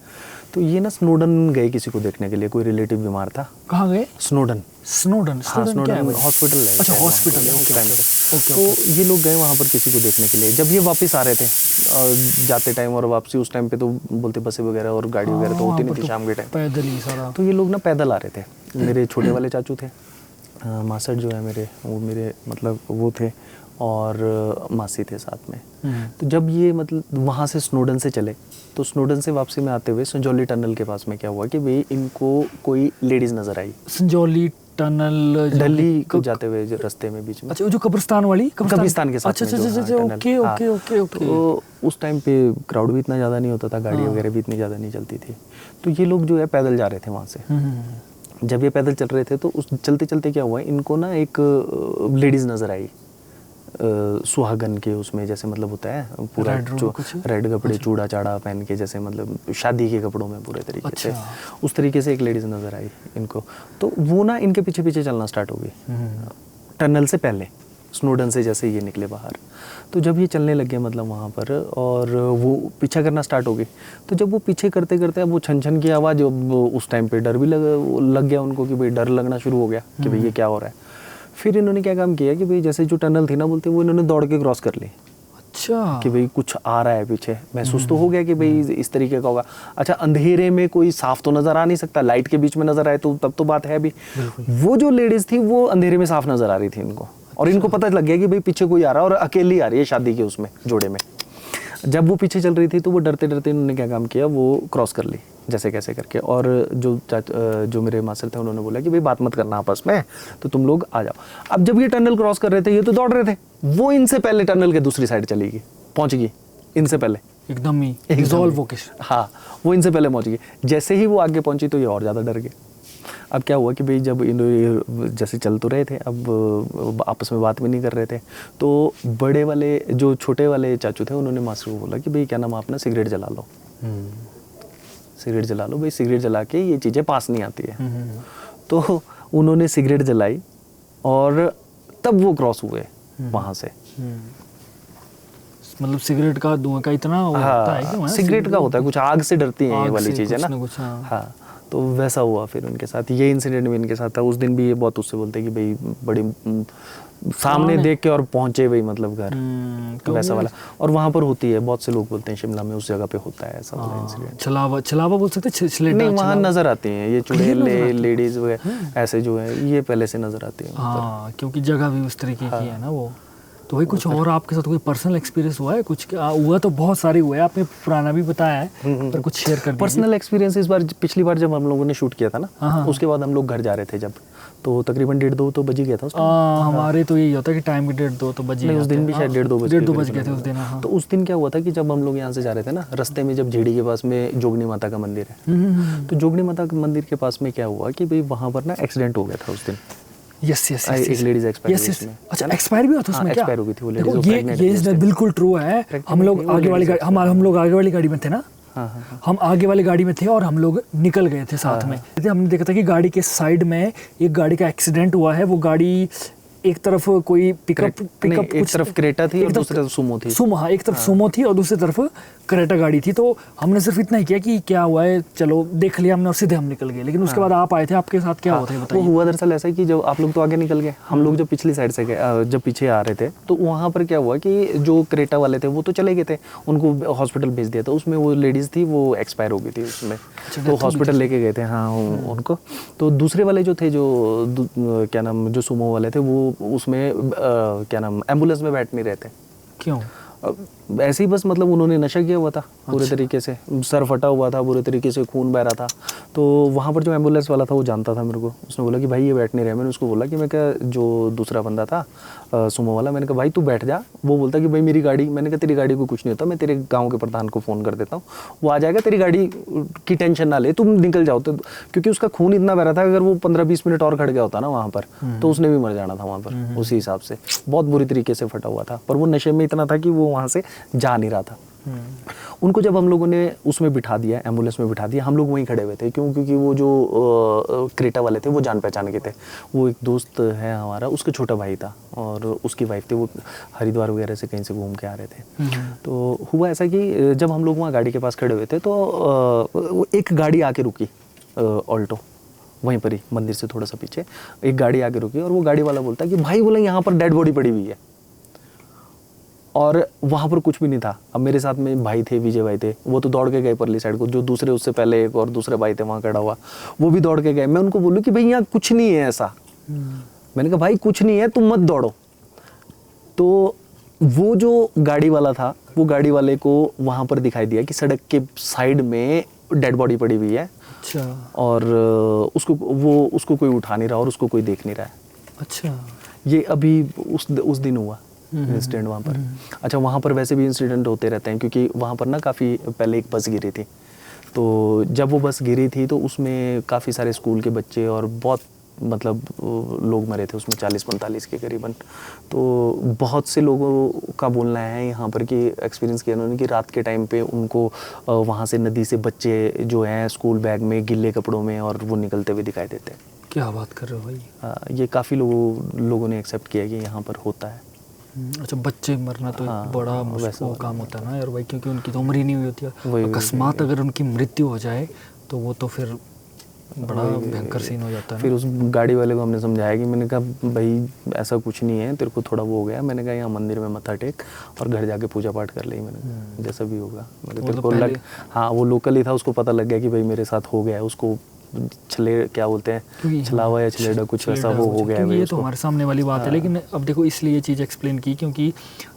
तो ये ना स्नोडन गए किसी को देखने के लिए, कोई रिलेटिव बीमार था। कहाँ गए? स्नोडन हॉस्पिटल है। अच्छा, हॉस्पिटल है उस टाइम पे। तो ये लोग गए वहाँ पर किसी को देखने के लिए। जब ये वापस आ रहे थे जाते टाइम, और वापसी उस टाइम पे तो बोलते बसें वगैरह और गाड़ी वगैरह तो होती नहीं थी शाम के टाइम, पैदल ही सारा। तो ये लोग ना पैदल आ रहे थे। मेरे छोटे वाले चाचू थे, मासड़ जो है मेरे, वो मेरे मतलब वो थे, और मासी थे साथ में। तो जब ये मतलब वहाँ से स्नोडन से चले, तो स्नोडन से वापसी में आते हुए संजौली टनल के पास में क्या हुआ कि भाई इनको कोई लेडीज़ नज़र आई। संजौली टनल दिल्ली को जाते हुए जो रास्ते में बीच में, अच्छा, जो कब्रिस्तान वाली, कब्रिस्तान के साथ। अच्छा, ओके। तो उस टाइम पे क्राउड भी इतना ज़्यादा नहीं होता था, गाड़ी वगैरह भी इतनी ज़्यादा नहीं चलती थी। तो ये लोग जो है पैदल जा रहे थे वहाँ से। जब ये पैदल चल रहे थे, तो उस चलते चलते क्या हुआ, इनको ना एक लेडीज़ नज़र आई, सुहागन के उसमें, जैसे मतलब होता है पूरा रेड कपड़े, चूड़ा चाड़ा पहन के, जैसे मतलब शादी के कपड़ों में पूरे तरीके से, उस तरीके से एक लेडीज़ नज़र आई इनको। तो वो ना इनके पीछे पीछे चलना स्टार्ट हो गई टनल से पहले, स्नोडन से जैसे ये निकले बाहर। तो जब ये चलने लग गए मतलब वहाँ पर, और वो पीछा करना स्टार्ट हो गई, तो जब वो पीछे करते करते अब वो छन छन की आवाज़, उस टाइम पे डर भी लग गया उनको कि भाई डर लगना शुरू हो गया कि भाई ये क्या हो रहा है। फिर इन्होंने क्या काम किया कि भाई जैसे जो टनल थी ना बोलते, वो इन्होंने दौड़ के क्रॉस कर ली। अच्छा, कि भाई कुछ आ रहा है पीछे, महसूस तो हो गया कि भाई इस तरीके का होगा। अच्छा, अंधेरे में कोई साफ तो नज़र आ नहीं सकता, लाइट के बीच में नज़र आए तो तब तो बात है भी। वो जो लेडीज़ थी वो अंधेरे में साफ नज़र आ रही थी इनको, और इनको पता लग गया कि भाई पीछे कोई आ रहा है, और अकेली आ रही है शादी के उसमें जोड़े में। जब वो पीछे चल रही थी, तो वो डरते डरते इन्होंने क्या काम किया, वो क्रॉस कर ली जैसे कैसे करके। और जो मेरे मास्टर थे उन्होंने बोला कि भाई बात मत करना आपस में, तो तुम लोग आ जाओ। अब जब ये टनल क्रॉस कर रहे थे, ये तो दौड़ रहे थे, वो इनसे पहले टनल के दूसरी साइड चली गई, पहुंच गई इनसे पहले। एकदम ही डिसॉल्व होके। हाँ, वो इनसे पहले पहुंच गई। जैसे ही वो आगे पहुंची तो ये और ज़्यादा डर गए। अब क्या हुआ कि भाई जब इन जैसे चल तो रहे थे, अब आपस में बात भी नहीं कर रहे थे, तो बड़े वाले जो छोटे वाले चाचू थे उन्होंने मास्टर को बोला कि भाई क्या नाम, आप ना सिगरेट जला लो, सिगरेट जला लो भाई, सिगरेट जला के ये चीज़ें पास नहीं आती है। तो उन्होंने सिगरेट जलाई और तब वो क्रॉस हुए वहाँ से। मतलब सिगरेट का धुआं का इतना होता है कि हाँ, सिगरेट का होता है, कुछ आग से डरती है ये वाली चीज़ है ना। कुछ, हाँ। हाँ, तो वैसा हुआ फिर उनके साथ। ये इंसिडेंट भी इनके साथ था। उस दिन भी ये बहुत उससे बोलते कि भाई बड़ी सामने देख के और पहुंचे भाई, मतलब घर वैसा वाला। और वहाँ पर होती है, बहुत से लोग बोलते हैं शिमला में उस जगह पे होता है ऐसा वाला इंसिडेंट। छलावा बोल सकते हैं, नहीं, वहाँ नजर आती हैं ये चुड़ैल लेडीज वगैरह ऐसे जो है, ये पहले से नजर आती है। हाँ, क्योंकि जगह भी उस तरीके की है ना वो। तो भाई कुछ और आपके साथ कोई पर्सनल एक्सपीरियंस हुआ है? कुछ हुआ तो बहुत सारे हुए, आपने पुराना भी बताया है, पर कुछ शेयर कर दीजिए। पर्सनल एक्सपीरियंस इस बार, पिछली बार जब हम लोगों ने शूट किया था ना, उसके बाद हम लोग घर जा रहे थे जब, तो तकरीबन 1:30-2 तो बज ही गया था उस टाइम। हमारे तो यही होता है कि टाइम 1:30-2 तो बज ही नहीं, उस दिन भी शायद 1:30 बज गए थे उस दिन। हाँ, तो उस दिन क्या हुआ था कि जब हम लोग यहाँ से जा रहे थे ना, रास्ते में जब झेड़ी के पास में जोगनी माता का मंदिर है, तो जोगनी माता के मंदिर के पास में क्या हुआ कि भाई वहाँ पर ना एक्सीडेंट हो गया था उस दिन। यस एक लेडीज एक्सपायर हुई उसमें। अच्छा, एक्सपायर भी हुआ था उसमें? क्या एक्सपायर हो गई थी वो लेडीज। ये बिल्कुल ट्रू है। हम लोग आगे वाली गाड़ी, हम लोग आगे वाली गाड़ी में थे ना। हम आगे वाली गाड़ी में थे और हम लोग निकल गए थे साथ में। हमने देखा था कि गाड़ी के साइड में एक गाड़ी का एक्सीडेंट हुआ है। वो गाड़ी एक तरफ कोई पिकअप एक तरफ क्रेटा थी और दूसरी तरफ सुमो थी। हाँ, एक तरफ सुमो थी और दूसरी तरफ क्रेटा गाड़ी थी। तो हमने सिर्फ इतना ही किया कि क्या हुआ है, चलो देख लिया हमने और सीधे हम निकल गए। लेकिन उसके बाद आप आए थे, आपके साथ क्या हुआ था बताइए। वो हुआ दरअसल ऐसा कि जब आप लोग तो आगे निकल गए, हम लोग जब पिछली साइड से गए, जब पीछे आ रहे थे, तो वहाँ पर क्या हुआ कि जो क्रेटा वाले थे वो तो चले गए थे, उनको हॉस्पिटल भेज दिया था। उसमें वो लेडीज़ थी, वो एक्सपायर हो गई थी उसमें, तो हॉस्पिटल लेके गए थे। हाँ, उनको। तो दूसरे वाले जो थे, जो क्या नाम, जो सुमो वाले थे, वो उसमें क्या नाम, एम्बुलेंस में बैठ नहीं रहे थे। क्यों? ऐसे ही बस, मतलब उन्होंने नशा किया हुआ था पूरे तरीके से, सर फटा हुआ था पूरे तरीके से, खून बह रहा था। तो वहाँ पर जो एम्बुलेंस वाला था वो जानता था मेरे को, उसने बोला कि भाई ये बैठ नहीं रहे। मैंने उसको बोला कि मैं क्या, जो दूसरा बंदा था सुमो वाला, मैंने कहा भाई तू बैठ जा। वो बोलता कि भाई मेरी गाड़ी, मैंने कहा तेरी गाड़ी को कुछ नहीं होता, मैं तेरे गाँव के प्रधान को फ़ोन कर देता हूँ, वो आ जाएगा, तेरी गाड़ी की टेंशन ना ले, तुम निकल जाओ। तो क्योंकि उसका खून इतना बह रहा था, अगर वो 15-20 मिनट और खड़ गया होता ना वहाँ पर, तो उसने भी मर जाना था वहाँ पर उसी हिसाब से। बहुत बुरी तरीके से फटा हुआ था, पर वो नशे में इतना था कि वो वहाँ से जा नहीं रहा था। उनको जब हम लोगों ने उसमें बिठा दिया, एम्बुलेंस में बिठा दिया, हम लोग वहीं खड़े हुए थे। क्यों? क्योंकि वो जो क्रेटा वाले थे वो जान पहचान के थे। वो एक दोस्त है हमारा, उसका छोटा भाई था और उसकी वाइफ थी, वो हरिद्वार वगैरह से कहीं से घूम के आ रहे थे। तो हुआ ऐसा कि जब हम लोग वहाँ गाड़ी के पास खड़े हुए थे, तो एक गाड़ी आके रुकी, ऑल्टो, वहीं पर ही मंदिर से थोड़ा सा पीछे एक गाड़ी आके रुकी। और वो गाड़ी वाला बोलता है कि भाई बोला यहाँ पर डेड बॉडी पड़ी हुई है, और वहाँ पर कुछ भी नहीं था। अब मेरे साथ में भाई थे, विजय भाई थे, वो तो दौड़ के गए परली साइड को। जो दूसरे, उससे पहले एक और दूसरे भाई थे वहाँ खड़ा हुआ, वो भी दौड़ के गए। मैं उनको बोलूँ कि भाई यहाँ कुछ नहीं है ऐसा। मैंने कहा भाई कुछ नहीं है, तुम मत दौड़ो। तो वो जो गाड़ी वाला था, वो गाड़ी वाले को वहाँ पर दिखाई दिया कि सड़क के साइड में डेड बॉडी पड़ी हुई है। अच्छा। और उसको कोई उठा नहीं रहा और उसको कोई देख नहीं रहा है। अच्छा। ये अभी उस दिन हुआ इंसिडेंट वहाँ पर। अच्छा, वहाँ पर वैसे भी इंसिडेंट होते रहते हैं, क्योंकि वहाँ पर ना काफ़ी पहले एक बस गिरी थी। तो जब वो बस गिरी थी तो उसमें काफ़ी सारे स्कूल के बच्चे और बहुत, मतलब लोग मरे थे उसमें, 40-45 के करीबन। तो बहुत से लोगों का बोलना है यहाँ पर कि एक्सपीरियंस किया उन्होंने कि रात के टाइम पे उनको वहाँ से नदी से बच्चे जो हैं स्कूल बैग में, गिल्ले कपड़ों में, और वो निकलते हुए दिखाई देते हैं। क्या बात कर रहे हो भाई? ये काफ़ी लोगों ने एक्सेप्ट किया कि यहाँ पर होता है। अच्छा, बच्चे मरना तो बड़ा मुश्किल काम होता है ना यार भाई, क्योंकि उनकी तो उम्र ही नहीं हुई होती है। अकस्मात अगर उनकी मृत्यु हो जाए तो वो तो फिर बड़ा भयंकर सीन हो जाता है। फिर उस गाड़ी वाले को हमने समझाया कि, मैंने कहा भाई ऐसा कुछ नहीं है, तेरे को थोड़ा वो हो गया। मैंने कहा यहाँ मंदिर में मत्था टेक और घर जाके पूजा पाठ कर ली। मैंने जैसा भी होगा, तेरे को हाँ, वो लोकल ही था, उसको पता लग गया कि भाई मेरे साथ हो गया है। उसको क्या बोलते हैं, छलावा या छलेडा कुछ ऐसा वो हो गया है। ये तो हमारे सामने वाली बात है। लेकिन अब देखो, इसलिए ये चीज़ एक्सप्लेन की क्योंकि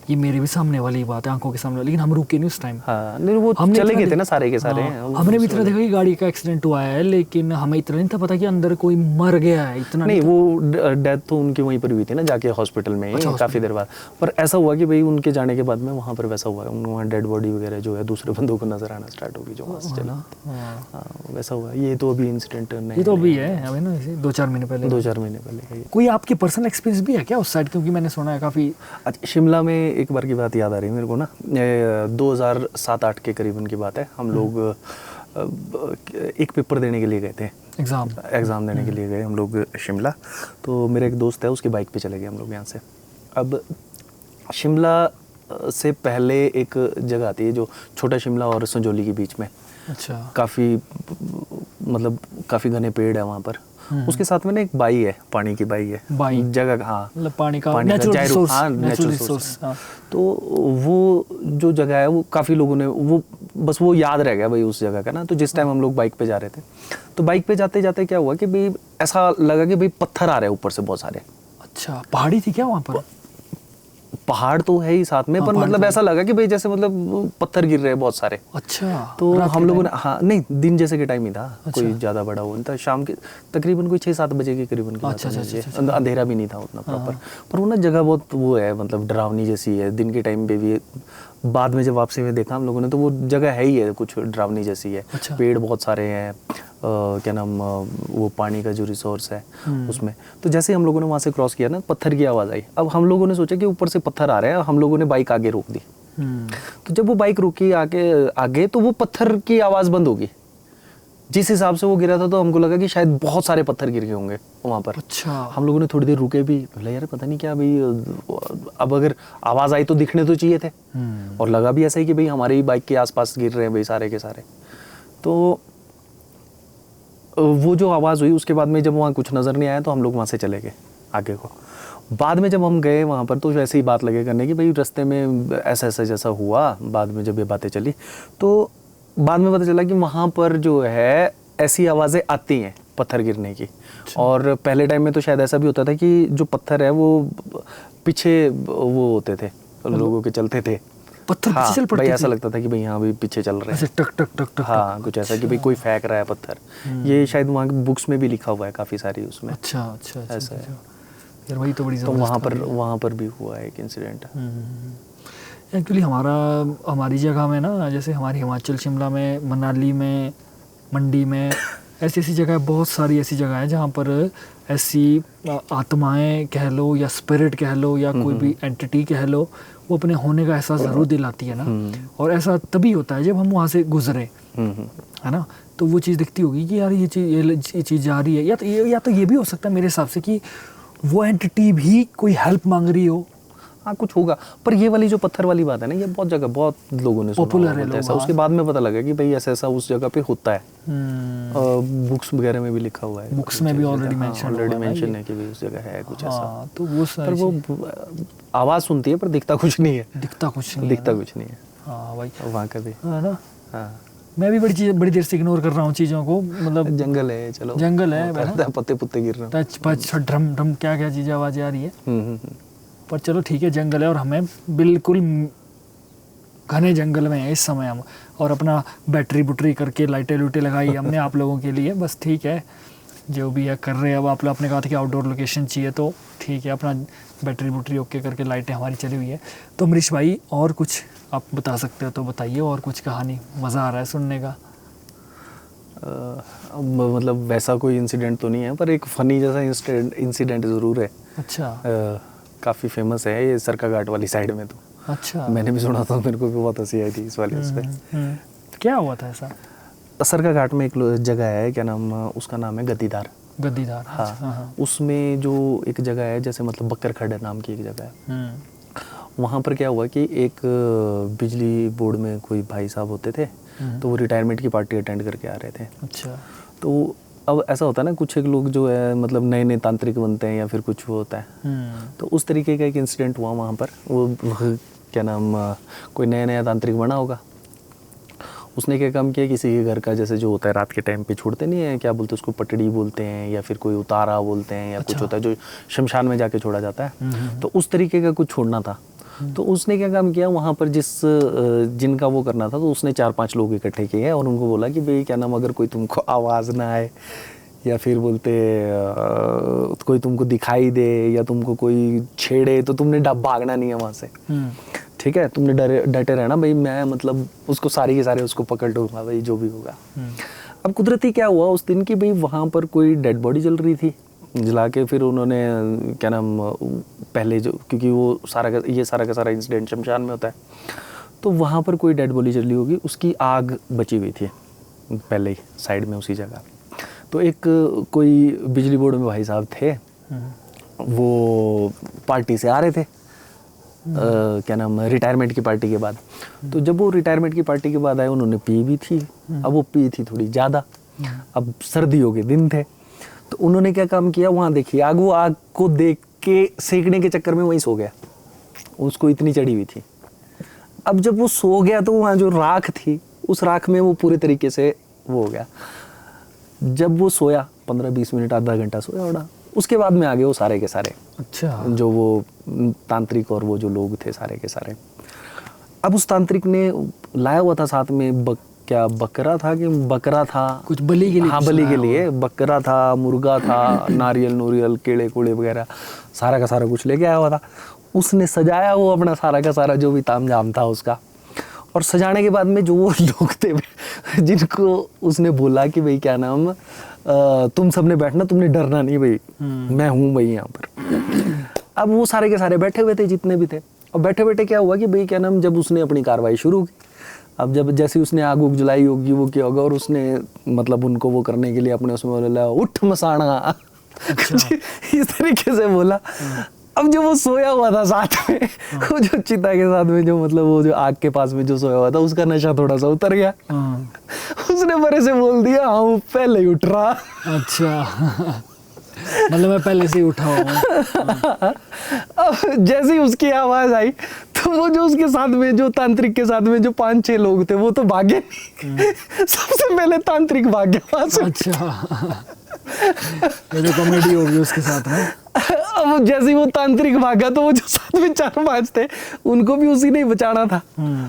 ये मेरे भी सामने वाली बात है, आंखों के सामने, लेकिन हम रुके नहीं उस टाइम। हाँ नहीं वो हमने चले इतना गए थे ना सारे के सारे। हाँ, हमने भी इतना देखा कि गाड़ी का एक्सीडेंट हुआ है, लेकिन हमें इतना नहीं था पता कि अंदर कोई मर गया है, इतना नहीं वो डेथ तो उनकी वहीं पर हुई थी ना जाके हॉस्पिटल में अच्छा, काफ़ी देर बाद। पर ऐसा हुआ कि भाई उनके जाने के बाद में वहाँ पर वैसा हुआ, वहाँ डेड बॉडी वगैरह जो है दूसरे बंदों को नजर आना स्टार्ट होगी जो वहाँ से चला। हाँ वैसा हुआ। ये तो अभी इंसिडेंट नहीं, ये तो अभी है अभी ना, 2-4 महीने पहले। 2-4 महीने पहले है। कोई आपके पर्सनल एक्सपीरियंस भी है क्या उस साइड, क्योंकि मैंने सुना है काफ़ी। अच्छा शिमला में एक बार की बात याद आ रही है मेरे को ना, 2007-8 के करीबन की बात है। हम लोग एक पेपर देने के लिए गए थे, एग्ज़ाम देने के लिए गए हम लोग शिमला। तो मेरा एक दोस्त है, उसकी बाइक पे चले गए हम लोग यहाँ से। अब शिमला से पहले एक जगह आती है जो छोटा शिमला और संजौली के बीच में। अच्छा। काफ़ी मतलब काफ़ी घने पेड़ है वहाँ पर। उसके साथ में ना एक बाई है, पानी की बाई है, बाई जगह। हाँ मतलब पानी का नेचुरल रिसोर्स। तो वो जो जगह है वो काफ़ी लोगों ने वो याद रह गया भाई उस जगह का ना। तो जिस टाइम हम लोग बाइक पे जा रहे थे, तो बाइक पे जाते जाते क्या हुआ कि भाई ऐसा लगा कि भाई पत्थर आ रहे हैं ऊपर से बहुत सारे। अच्छा, पहाड़ी थी क्या वहाँ पर? पहाड़ तो है ही साथ में, पर मतलब ऐसा लगा कि भाई जैसे मतलब पत्थर गिर रहे हैं बहुत सारे। अच्छा। तो हम लोगों ने, हाँ नहीं दिन जैसे के टाइम ही था। अच्छा। कोई ज़्यादा बड़ा वो नहीं था, शाम के तकरीबन कोई 6-7 बजे के करीबन की बात है। अंधेरा भी नहीं था उतना प्रॉपर। पर वो ना जगह बहुत वो है, मतलब डरावनी जैसी है दिन के टाइम पे भी। बाद में जब वापसी में देखा हम लोगों ने तो वो जगह है ही है कुछ डरावनी जैसी है। अच्छा। पेड़ बहुत सारे हैं, क्या नाम वो पानी का जो रिसोर्स है उसमें। तो जैसे हम लोगों ने वहाँ से क्रॉस किया ना, पत्थर की आवाज़ आई। अब हम लोगों ने सोचा कि ऊपर से पत्थर आ रहे हैं, हम लोगों ने बाइक आगे रोक दी। तो जब वो बाइक रुकी आगे तो वो पत्थर की आवाज़ बंद होगी। जिस हिसाब से वो गिरा था तो हमको लगा कि शायद बहुत सारे पत्थर गिर गए होंगे वहाँ पर। अच्छा। हम लोगों ने थोड़ी देर रुके भी, बोला यार पता नहीं क्या भाई, अब अगर आवाज़ आई तो दिखने तो चाहिए थे। और लगा भी ऐसा ही कि भाई हमारे ही बाइक के आसपास गिर रहे हैं भाई सारे के सारे। तो वो जो आवाज़ हुई उसके बाद में जब वहाँ कुछ नज़र नहीं आया तो हम लोग वहाँ से चले गए आगे को। बाद में जब हम गए वहाँ पर तो वैसे ही बात लगे करने की भाई रास्ते में ऐसा ऐसा जैसा हुआ। बाद में जब ये बातें चली तो बाद में पता चला कि वहाँ पर जो है ऐसी आवाज़ें आती हैं पत्थर गिरने की। और पहले टाइम में तो शायद ऐसा भी होता था कि जो पत्थर है वो पीछे वो होते थे, लोगों के चलते थे पत्थर पीछे चल पड़ते थे। ऐसा लगता था कि भाई हाँ भाई पीछे चल रहे हैं, टक टक टक टक। हाँ कुछ ऐसा कि भाई कोई फेंक रहा है पत्थर। ये शायद वहाँ की बुक्स में भी लिखा हुआ है काफ़ी सारी उसमें। अच्छा अच्छा ऐसा है यार, वही तो बड़ी तो वहाँ पर भी हुआ है एक इंसिडेंट। एक्चुअली हमारी जगह में ना, जैसे हमारे हिमाचल शिमला में, मनाली में, मंडी में, ऐसी ऐसी जगह, बहुत सारी ऐसी जगह है जहाँ पर ऐसी आत्माएं कह लो या स्पिरिट कह लो या कोई भी एंटिटी कह लो, वो अपने होने का एहसास ज़रूर दिलाती है ना। और ऐसा तभी होता है जब हम वहाँ से गुजरे, है ना। तो वो चीज़ दिखती होगी कि यार ये चीज़ जा रही है, या तो ये भी हो सकता है मेरे हिसाब से कि वो एंटिटी भी कोई हेल्प मांग रही हो। हाँ कुछ होगा। पर ये वाली जो पत्थर वाली बात है ना, ये बहुत जगह बहुत लोगों ने पॉपुलर है ऐसा। उसके बाद में पता लगा कि भाई ऐसा ऐसा उस जगह पे होता है। बुक्स वगैरह में भी लिखा हुआ है, बुक्स में भी ऑलरेडी मेंशन है कि भाई उस जगह है कुछ ऐसा। तो वो पर वो आवाज़ सुनती है पर दिखता कुछ नहीं है। दिखता कुछ नहीं है। हाँ भाई वहाँ का भी है ना। हाँ मैं भी बड़ी देर से इग्नोर कर रहा हूँ चीज़ों को, मतलब जंगल है, चलो जंगल है, पत्ते पुत्ते गिर रहे हैं, ड्रम क्या चीज़ें आवाज़ें आ रही है। पर चलो ठीक है, जंगल है और हमें बिल्कुल घने जंगल में है इस समय हम, और अपना बैटरी बुटरी करके लाइटें लूटें लगाई हमने आप लोगों के लिए, बस ठीक है जो भी है कर रहे हैं। अब आप लोग अपने कहा था कि आउटडोर लोकेशन चाहिए, तो ठीक है अपना बैटरी बुटरी ओके करके लाइटें हमारी चली हुई है। तो अमरीश भाई और कुछ आप बता सकते हो तो बताइए, और कुछ कहानी, मज़ा आ रहा है सुनने का। मतलब वैसा कोई इंसिडेंट तो नहीं है, पर एक फ़नी जैसा इंसिडेंट ज़रूर है। अच्छा। काफ़ी फेमस है ये सरका घाट वाली साइड में। तो अच्छा, मैंने भी सुना था, मेरे को भी बहुत हंसी आई थी इस वाले उस पर। क्या हुआ था ऐसा? सरका घाट में एक जगह है, क्या नाम उसका नाम है गद्दीदार। हाँ, हाँ। उसमें जो एक जगह है जैसे मतलब बक्कर खड्ड नाम की एक जगह है। वहाँ पर क्या हुआ कि एक बिजली बोर्ड में कोई भाई साहब होते थे, तो वो रिटायरमेंट की पार्टी अटेंड करके आ रहे थे। अच्छा। तो अब ऐसा होता है ना, कुछ एक लोग जो है मतलब नए नए तांत्रिक बनते हैं या फिर कुछ वो होता है। तो उस तरीके का एक इंसिडेंट हुआ वहाँ पर। वो क्या नाम कोई नया तांत्रिक बना होगा, उसने क्या काम किया, किसी के घर का जैसे जो होता है रात के टाइम पे छोड़ते नहीं है, क्या बोलते हैं उसको, पटड़ी बोलते हैं या फिर कोई उतारा बोलते हैं या कुछ होता है जो शमशान में जाके छोड़ा जाता है। तो उस तरीके का कुछ छोड़ना था। तो उसने क्या काम किया, वहाँ पर जिनका वो करना था, तो उसने 4-5 लोग इकट्ठे किए और उनको बोला कि भाई क्या नाम, अगर कोई तुमको आवाज़ ना आए या फिर बोलते कोई तुमको दिखाई दे या तुमको कोई छेड़े तो तुमने भागना नहीं है वहाँ से, ठीक है, तुमने डटे रहना भाई, मैं मतलब उसको सारे के सारे उसको पकड़ लूँगा भाई, जो भी होगा। अब कुदरती क्या हुआ उस दिन की, भाई वहाँ पर कोई डेड बॉडी जल रही थी, जला के फिर उन्होंने क्या नाम, पहले जो, क्योंकि वो ये सारा का सारा इंसिडेंट शमशान में होता है, तो वहाँ पर कोई डेड बॉडी जली होगी, उसकी आग बची हुई थी पहले ही साइड में उसी जगह। तो एक कोई बिजली बोर्ड में भाई साहब थे, वो पार्टी से आ रहे थे, क्या नाम, रिटायरमेंट की पार्टी के बाद। तो जब वो रिटायरमेंट की पार्टी के बाद आए, उन्होंने पी भी थी, अब वो पी थी थोड़ी ज़्यादा, अब सर्दियों के दिन थे, तो उन्होंने क्या काम किया, वहाँ देखिए आग, वो आग को देख के सेकने के चक्कर में वहीं सो गया, उसको इतनी चढ़ी हुई थी। अब जब वो सो गया तो वहाँ जो राख थी, उस राख में वो पूरे तरीके से वो हो गया। जब वो सोया 15-20 मिनट, आधा घंटा सोया होगा, उसके बाद में आ गए वो सारे के सारे, अच्छा, जो वो तांत्रिक और वो जो लोग थे सारे के सारे। अब उस तांत्रिक ने लाया हुआ था साथ में क्या बकरा था कि बकरा था, कुछ बलि के लिए, हाँ बलि के लिए बकरा था, मुर्गा था, नारियल केड़े कूड़े वगैरह सारा का सारा कुछ लेके आया हुआ था। उसने सजाया वो अपना सारा का सारा जो भी तामझाम था उसका, और सजाने के बाद में जो वो लोग थे जिनको उसने बोला कि भाई क्या नाम, तुम सबने बैठना, तुमने डरना नहीं भाई, मैं हूँ भाई यहाँ पर। अब वो सारे के सारे बैठे हुए थे जितने भी थे, और बैठे बैठे क्या हुआ कि भाई क्या नाम, जब उसने अपनी कार्रवाई शुरू की, अब जब जैसे उसने आग उग जलाई होगी, वो क्या होगा, और उसने मतलब उनको वो करने के लिए अपने उसमें बोला उठ मसाना, अच्छा। इस तरीके से बोला। अब जो वो सोया हुआ था साथ में, वो जो चिता के साथ में, जो मतलब वो जो आग के पास में जो सोया हुआ था, उसका नशा थोड़ा सा उतर गया, उसने बड़े से बोल दिया, हाँ वो पहले ही उठ रहा। अच्छा, मतलब मैं पहले से ही उठा हुआ। अब जैसे ही उसकी आवाज आई, तो वो जो उसके साथ में, जो तांत्रिक के साथ में जो 5-6 लोग थे, वो तो भागे। सबसे पहले तांत्रिक भाग गया वहां से। अच्छा, ये जो कॉमेडी होगी उसके साथ में। अब जैसे ही वो तांत्रिक भागा, तो वो जो साथ में 4-5 थे, उनको भी उसी ने ही बचाना था,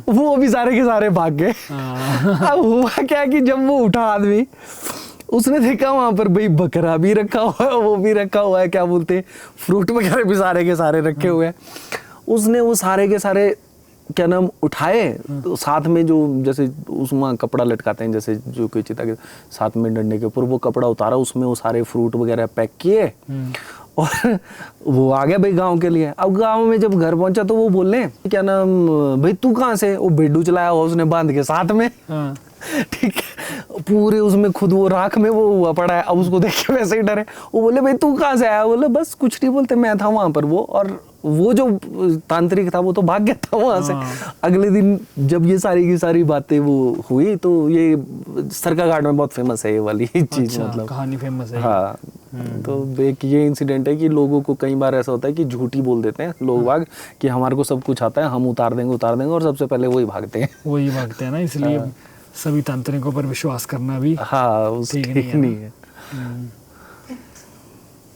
वो भी सारे के सारे भाग गए। अब हुआ क्या कि जब वो उठा आदमी, उसने देखा वहां पर भाई बकरा भी रखा हुआ है, वो भी रखा हुआ है, क्या बोलते, फ्रूट वगैरह भी सारे के सारे रखे हुए हैं। उसने वो सारे के सारे क्या नाम उठाए, तो साथ में जो जैसे उसमें कपड़ा लटकाते हैं, जैसे जो कोई चिता के साथ में डंडे के ऊपर वो कपड़ा उतारा, उसमें वो सारे फ्रूट वगैरह पैक किए, और वो आ गया भाई गांव के लिए। अब गांव में जब घर पहुंचा, तो वो बोले क्या नाम, भाई तू कहाँ से, वो बेडू चलाया हुआ उसने बांध के साथ में, ठीक है, पूरे उसमें खुद वो राख में वो हुआ पड़ा है। अब उसको देख के वैसे ही डरे, वो बोले भाई तू कहाँ से आया, बोले बस कुछ नहीं, बोलते मैं था वहां पर वो, और वो जो तांत्रिक था वो तो भाग गया था वहां से। अगले दिन जब ये सारी की सारी बातें वो हुई, तो ये सरका घाट में बहुत फेमस है ये वाली चीज, मतलब कहानी फेमस है। हाँ, तो एक ये इंसिडेंट है कि लोगों को कई बार ऐसा होता है कि झूठी बोल देते हैं लोग बाग, कि हमारे को सब कुछ आता है, हम उतार देंगे, और सबसे पहले वही भागते हैं ना, इसलिए सभी तांत्रिकों पर विश्वास करना भी ठीक नहीं है।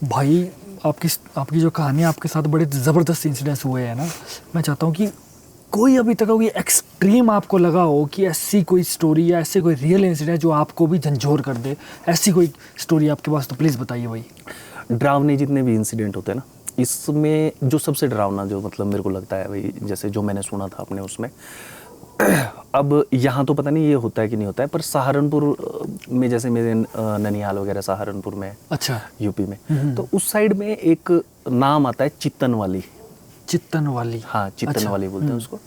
भाई आपकी जो कहानी, आपके साथ बड़े ज़बरदस्त इंसिडेंट्स हुए हैं ना, मैं चाहता हूँ कि कोई अभी तक कोई एक्सट्रीम आपको लगा हो कि ऐसी कोई स्टोरी या ऐसे कोई रियल इंसिडेंट जो आपको भी झंझोर कर दे, ऐसी कोई स्टोरी आपके पास, तो प्लीज़ बताइए भाई। डरावने जितने भी इंसिडेंट होते हैं ना, इसमें जो सबसे डरावना जो मतलब मेरे को लगता है भाई, जैसे जो मैंने सुना था अपने उसमें, अब यहाँ तो पता नहीं ये होता है कि नहीं होता है, पर सहारनपुर में, जैसे मेरे ननिहाल वगैरह सहारनपुर में, अच्छा यूपी में, तो उस साइड में एक नाम आता है चित्तन वाली। हाँ, चित्तन वाली बोलते हैं उसको।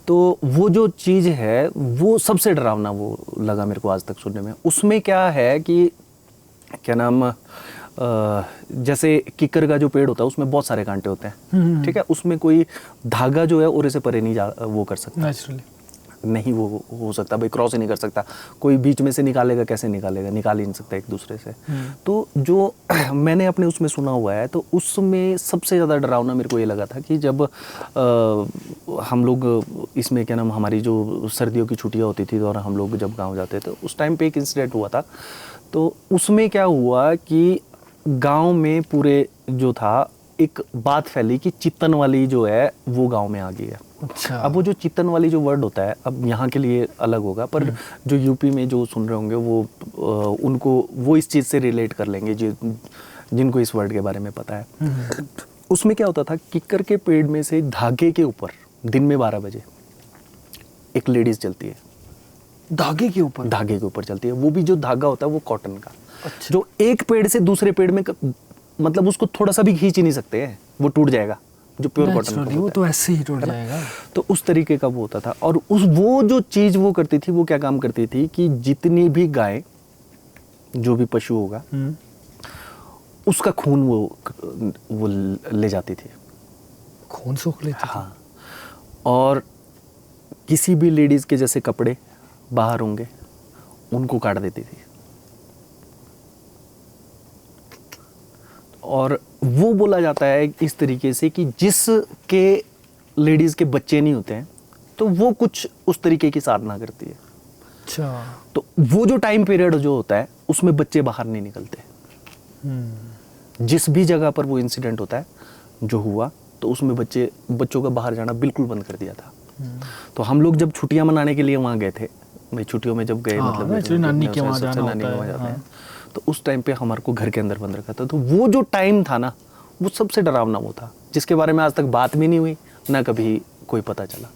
तो वो जो चीज़ है, वो सबसे डरावना वो लगा मेरे को आज तक सुनने में। उसमें क्या है कि क्या नाम, जैसे किकर का जो पेड़ होता है, उसमें बहुत सारे कांटे होते हैं, ठीक है, उसमें कोई धागा जो है ओरे से परे नहीं वो कर सकता, नेचुरली नहीं वो हो सकता भाई, क्रॉस ही नहीं कर सकता, कोई बीच में से निकालेगा, कैसे निकालेगा, निकाल ही नहीं सकता एक दूसरे से। तो जो मैंने अपने उसमें सुना हुआ है, तो उसमें सबसे ज़्यादा डरावना मेरे को ये लगा था कि जब हम लोग इसमें क्या नाम, हमारी जो सर्दियों की छुट्टियाँ होती थी, और हम लोग जब गाँव जाते थे, उस टाइम पे एक इंसिडेंट हुआ था। तो उसमें क्या हुआ कि गांव में पूरे जो था एक बात फैली कि चित्तन वाली जो है वो गांव में आ गई है। अच्छा। अब वो जो चित्तन वाली जो वर्ड होता है, अब यहाँ के लिए अलग होगा, पर जो यूपी में जो सुन रहे होंगे वो उनको वो इस चीज़ से रिलेट कर लेंगे जिनको इस वर्ड के बारे में पता है। उसमें क्या होता था, किक्कर के पेड़ में से धागे के ऊपर दिन में 12 बजे एक लेडीज चलती है। धागे के ऊपर? धागे के ऊपर चलती है, वो भी जो धागा होता है वो कॉटन का। अच्छा। जो एक पेड़ से दूसरे पेड़ में मतलब उसको थोड़ा सा भी खींच ही नहीं सकते हैं, वो टूट जाएगा, जो प्योर कॉटन का वो तो ऐसे ही टूट जाएगा। तो उस तरीके का वो होता था। और वो जो चीज़ वो करती थी, वो क्या काम करती थी कि जितनी भी गाय, जो भी पशु होगा, उसका खून वो ले जाती थी। खून सोख लेती थी? हाँ। और किसी भी लेडीज़ के जैसे कपड़े बाहर होंगे उनको काट देती थी। और वो बोला जाता है इस तरीके से कि जिसके लेडीज़ के बच्चे नहीं होते हैं तो वो कुछ उस तरीके की साधना करती है। अच्छा। तो वो जो टाइम पीरियड जो होता है उसमें बच्चे बाहर नहीं निकलते। जिस भी जगह पर वो इंसिडेंट होता है जो हुआ, तो उसमें बच्चों का बाहर जाना बिल्कुल बंद कर दिया था। तो हम लोग जब छुट्टियां मनाने के लिए वहाँ गए थे, भाई छुट्टियों में जब गए, मतलब नानी के वहाँ जाना होता है, हैं, तो उस टाइम पे हमारे को घर के अंदर बंद रखा था। तो वो जो टाइम था ना, वो सबसे डरावना वो था, जिसके बारे में आज तक बात भी नहीं हुई, ना कभी कोई पता चला।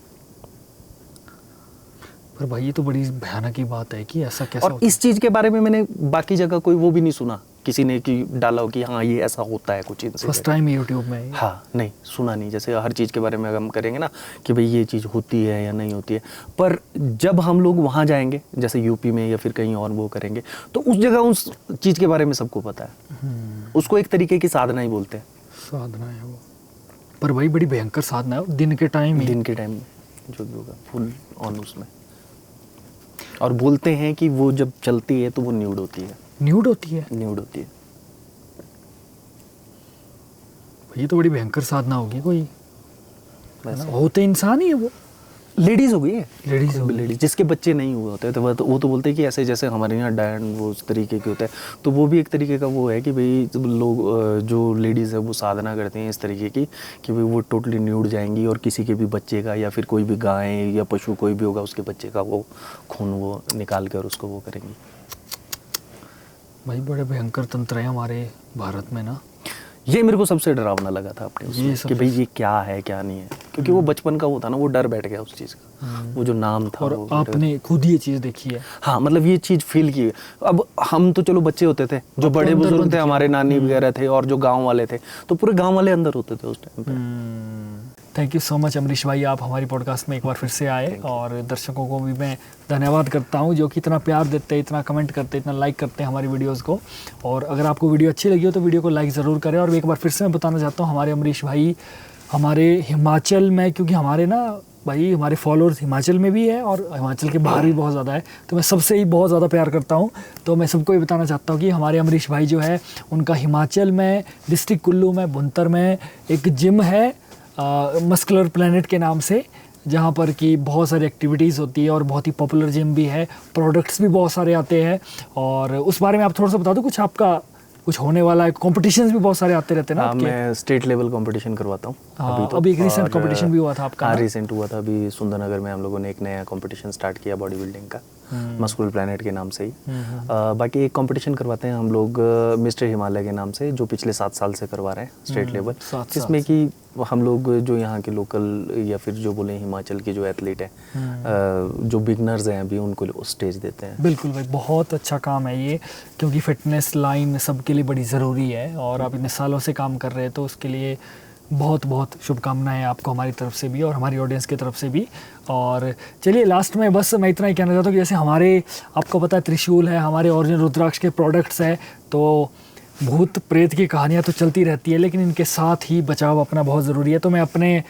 पर भाई ये तो बड़ी भयानक की बात है कि ऐसा कैसा और इस चीज़ के बारे में मैंने बाकी जगह कोई वो भी नहीं सुना, किसी ने कि डाला हो कि हाँ ये ऐसा होता है कुछ इनसे। फर्स्ट टाइम यूट्यूब में? हाँ, नहीं सुना नहीं। जैसे हर चीज़ के बारे में हम करेंगे ना कि भाई ये चीज़ होती है या नहीं होती है, पर जब हम लोग वहाँ जाएंगे, जैसे यूपी में या फिर कहीं और वो करेंगे, तो उस जगह उस चीज़ के बारे में सबको पता है। उसको एक तरीके की साधना ही बोलते हैं। साधना है वो, पर भाई बड़ी भयंकर साधना है। दिन के टाइम में जो भी होगा फुल ऑन उसमें। और बोलते हैं कि वो जब चलती है तो वो न्यूड होती है। न्यूड होती है? न्यूड होती है। ये तो बड़ी भयंकर साधना होगी कोई। होते इंसान ही है वो? लेडीज हो गई है। लेडीज जिसके बच्चे नहीं हुए होते तो वो तो बोलते हैं कि ऐसे जैसे हमारे यहाँ डायन वो उस तरीके के होते हैं, तो वो भी एक तरीके का वो है कि भाई लोग जो लेडीज़ है वो साधना करते हैं इस तरीके की कि भाई वो टोटली न्यूड जाएंगी और किसी के भी बच्चे का या फिर कोई भी गाय या पशु कोई भी होगा उसके बच्चे का वो खून वो निकाल कर उसको वो करेंगी। भाई बड़े भयंकर तंत्र है हमारे भारत में ना। ये मेरे को सबसे डरावना लगा था अपने उसमें कि भाई ये क्या है क्या नहीं है, क्योंकि वो बचपन का वो था ना, वो डर बैठ गया उस चीज़ का, वो जो नाम था। और आपने खुद ये चीज़ देखी है? हाँ, मतलब ये चीज़ फील की। अब हम तो चलो बच्चे होते थे, जो बड़े बुजुर्ग थे हमारे नानी वगैरह थे और जो गाँव वाले थे, तो पूरे गाँव वाले अंदर होते थे उस टाइम पे। Thank you so much Amrish भाई, आप हमारी पॉडकास्ट में एक बार फिर से आए, और दर्शकों को भी मैं धन्यवाद करता हूं जो कि इतना प्यार देते हैं, इतना कमेंट करते हैं, इतना लाइक करते हैं हमारी वीडियोस को। और अगर आपको वीडियो अच्छी लगी हो तो वीडियो को लाइक ज़रूर करें। और एक बार फिर से मैं बताना चाहता हूं, हमारे अमरीश भाई हमारे हिमाचल में, क्योंकि हमारे ना भाई हमारे फॉलोअर्स हिमाचल में भी है और हिमाचल के बाहर भी बहुत ज़्यादा है, तो मैं सबसे ही बहुत ज़्यादा प्यार करता हूँ। तो मैं सबको ये बताना चाहता हूँ कि हमारे अमरीश भाई जो है उनका हिमाचल में डिस्ट्रिक्ट कुल्लू में भुंतर में एक जिम है मस्कुलर प्लैनेट के नाम से, जहाँ पर कि बहुत सारी एक्टिविटीज़ होती है और बहुत ही पॉपुलर जिम भी है, प्रोडक्ट्स भी बहुत सारे आते हैं। और उस बारे में आप थोड़ा सा बता दो, कुछ आपका कुछ होने वाला है, कॉम्पिटिशन्स भी बहुत सारे आते रहते हैं ना? मैं स्टेट लेवल कंपटीशन करवाता हूँ। अभी एक रिसेंट कंपटीशन भी हुआ था आपका? हाँ, रिसेंट हुआ था अभी सुंदरनगर में। हम लोगों ने एक नया कंपटीशन स्टार्ट किया बॉडी बिल्डिंग का, मस्कुलर प्लैनेट के नाम से ही। बाकी एक कंपटीशन करवाते हैं हम लोग मिस्टर हिमालय के नाम से, जो पिछले 7 साल से करवा रहे हैं स्टेट लेवल, जिसमें कि हम लोग जो यहाँ के लोकल या फिर जो बोले हिमाचल के जो एथलीट हैं, जो बिगनर्स हैं अभी, उनको स्टेज देते हैं। बिल्कुल भाई, बहुत अच्छा काम है ये, क्योंकि फिटनेस लाइन सबके लिए बड़ी ज़रूरी है और आप इतने सालों से काम कर रहे हैं, तो उसके लिए बहुत बहुत शुभकामनाएं आपको हमारी तरफ से भी और हमारी ऑडियंस की तरफ से भी। और चलिए लास्ट में बस मैं इतना ही कहना चाहता हूँ कि जैसे हमारे, आपको पता है त्रिशूल है, हमारे ओरिजिनल रुद्राक्ष के प्रोडक्ट्स हैं, तो भूत प्रेत की कहानियाँ तो चलती रहती है, लेकिन इनके साथ ही बचाव अपना बहुत ज़रूरी है। तो मैं अपने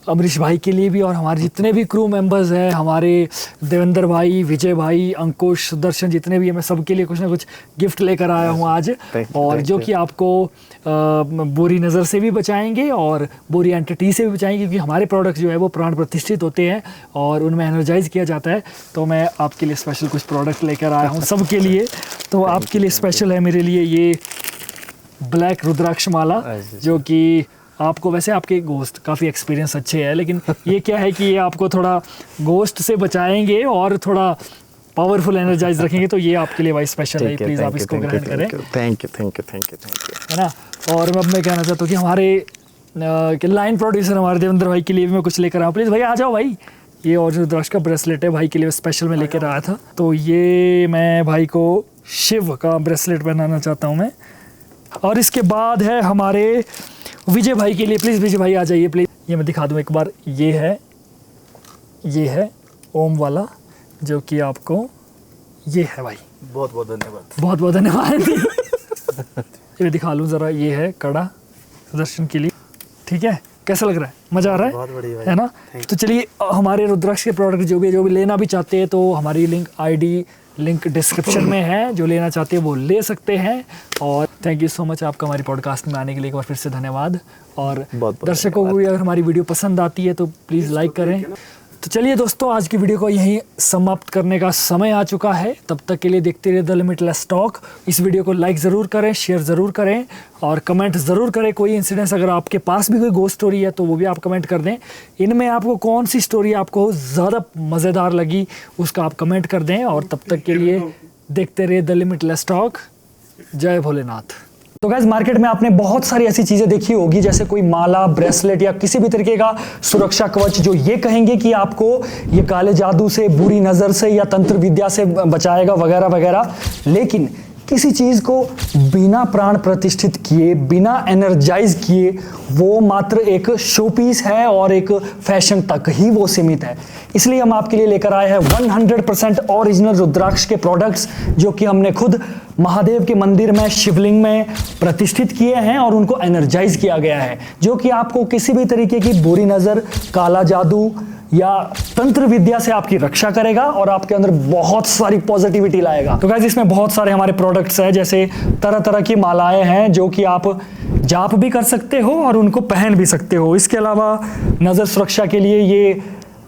अमरीश भाई के लिए भी और हमारे जितने भी क्रू मेंबर्स हैं, हमारे देवेंद्र भाई, विजय भाई, अंकुश, सुदर्शन, जितने भी हैं, मैं सबके लिए कुछ ना कुछ गिफ्ट लेकर आया हूँ आज, और जो कि आपको बुरी नज़र से भी बचाएंगे और बुरी एंटिटी से भी बचाएंगे, क्योंकि हमारे प्रोडक्ट्स जो है वो प्राण प्रतिष्ठित होते हैं और उनमें एनर्जाइज किया जाता है। तो मैं आपके लिए स्पेशल कुछ प्रोडक्ट लेकर आया हूँ सबके लिए। तो आपके लिए स्पेशल है मेरे लिए ये ब्लैक रुद्राक्ष माला, जो कि आपको वैसे आपके घोस्ट काफ़ी एक्सपीरियंस अच्छे है, लेकिन ये क्या है कि ये आपको थोड़ा घोस्ट से बचाएंगे और थोड़ा पावरफुल एनर्जाइज रखेंगे, तो ये आपके लिए भाई स्पेशल है, प्लीज़ आप इसको ग्रहण करें, थैंक यू है ना। और अब मैं कहना चाहता हूँ कि हमारे लाइन प्रोड्यूसर हमारे देवेंद्र भाई के लिए भी मैं कुछ लेकर आऊँ, प्लीज़ भाई आ जाओ भाई। ये और रुद्राक्ष का ब्रेसलेट है भाई के लिए स्पेशल मैं लेकर आया था, तो ये मैं भाई को शिव का ब्रेसलेट पहनाना चाहता हूँ मैं। और इसके बाद है हमारे विजय भाई के लिए, प्लीज़ विजय भाई आ जाइए प्लीज़। ये मैं दिखा दूँ एक बार, ये है ओम वाला, जो कि आपको ये है भाई। बहुत बहुत धन्यवाद, बहुत बहुत धन्यवाद। ये दिखा लूँ ज़रा, ये है कड़ा सुदर्शन के लिए, ठीक है। कैसा लग रहा है, मज़ा आ रहा है? बहुत बढ़िया भाई, है ना। तो चलिए हमारे रुद्राक्ष के प्रोडक्ट जो भी लेना भी चाहते हैं, तो हमारी आईडी लिंक डिस्क्रिप्शन में है, जो लेना चाहते हैं वो ले सकते हैं। और थैंक यू सो मच आपका हमारी पॉडकास्ट में आने के लिए एक बार फिर से धन्यवाद। और बहुत दर्शकों को भी अगर हमारी वीडियो पसंद आती है तो प्लीज़ लाइक करें। तो चलिए दोस्तों, आज की वीडियो को यहीं समाप्त करने का समय आ चुका है। तब तक के लिए देखते रहिए द लिमिटलेस टॉक। इस वीडियो को लाइक ज़रूर करें, शेयर ज़रूर करें और कमेंट ज़रूर करें। कोई इंसिडेंस अगर आपके पास भी कोई घोस्ट स्टोरी है तो वो भी आप कमेंट कर दें। इनमें आपको कौन सी स्टोरी आपको ज़्यादा मज़ेदार लगी उसका आप कमेंट कर दें। और तब तक के लिए देखते रहिए द लिमिटलेस टॉक। जय भोलेनाथ। तो गाइस, मार्केट में आपने बहुत सारी ऐसी चीजें देखी होगी, जैसे कोई माला, ब्रेसलेट या किसी भी तरीके का सुरक्षा कवच जो ये कहेंगे कि आपको ये काले जादू से, बुरी नजर से या तंत्र विद्या से बचाएगा वगैरह वगैरह। लेकिन किसी चीज को बिना प्राण प्रतिष्ठित किए, बिना एनर्जाइज किए, वो मात्र एक शो पीस है और एक फैशन तक ही वो सीमित है। इसलिए हम आपके लिए लेकर आए हैं 100% ओरिजिनल रुद्राक्ष के प्रोडक्ट्स, जो कि हमने खुद महादेव के मंदिर में, शिवलिंग में प्रतिष्ठित किए हैं और उनको एनर्जाइज किया गया है, जो कि आपको किसी भी तरीके की बुरी नज़र, काला जादू या तंत्र विद्या से आपकी रक्षा करेगा और आपके अंदर बहुत सारी पॉजिटिविटी लाएगा। तो गाइस, इसमें बहुत सारे हमारे प्रोडक्ट्स हैं, जैसे तरह तरह की मालाएं हैं जो कि आप जाप भी कर सकते हो और उनको पहन भी सकते हो। इसके अलावा नज़र सुरक्षा के लिए ये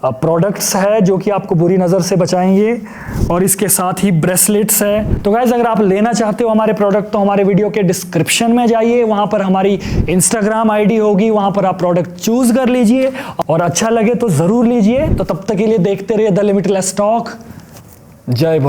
प्रोडक्ट्स है जो कि आपको बुरी नज़र से बचाएंगे, और इसके साथ ही ब्रेसलेट्स है। तो गाइस, अगर आप लेना चाहते हो हमारे प्रोडक्ट तो हमारे वीडियो के डिस्क्रिप्शन में जाइए, वहां पर हमारी इंस्टाग्राम आईडी होगी, वहां पर आप प्रोडक्ट चूज कर लीजिए और अच्छा लगे तो ज़रूर लीजिए। तो तब तक के लिए देखते रहिए द लिमिटलेस टॉक। जय भोले।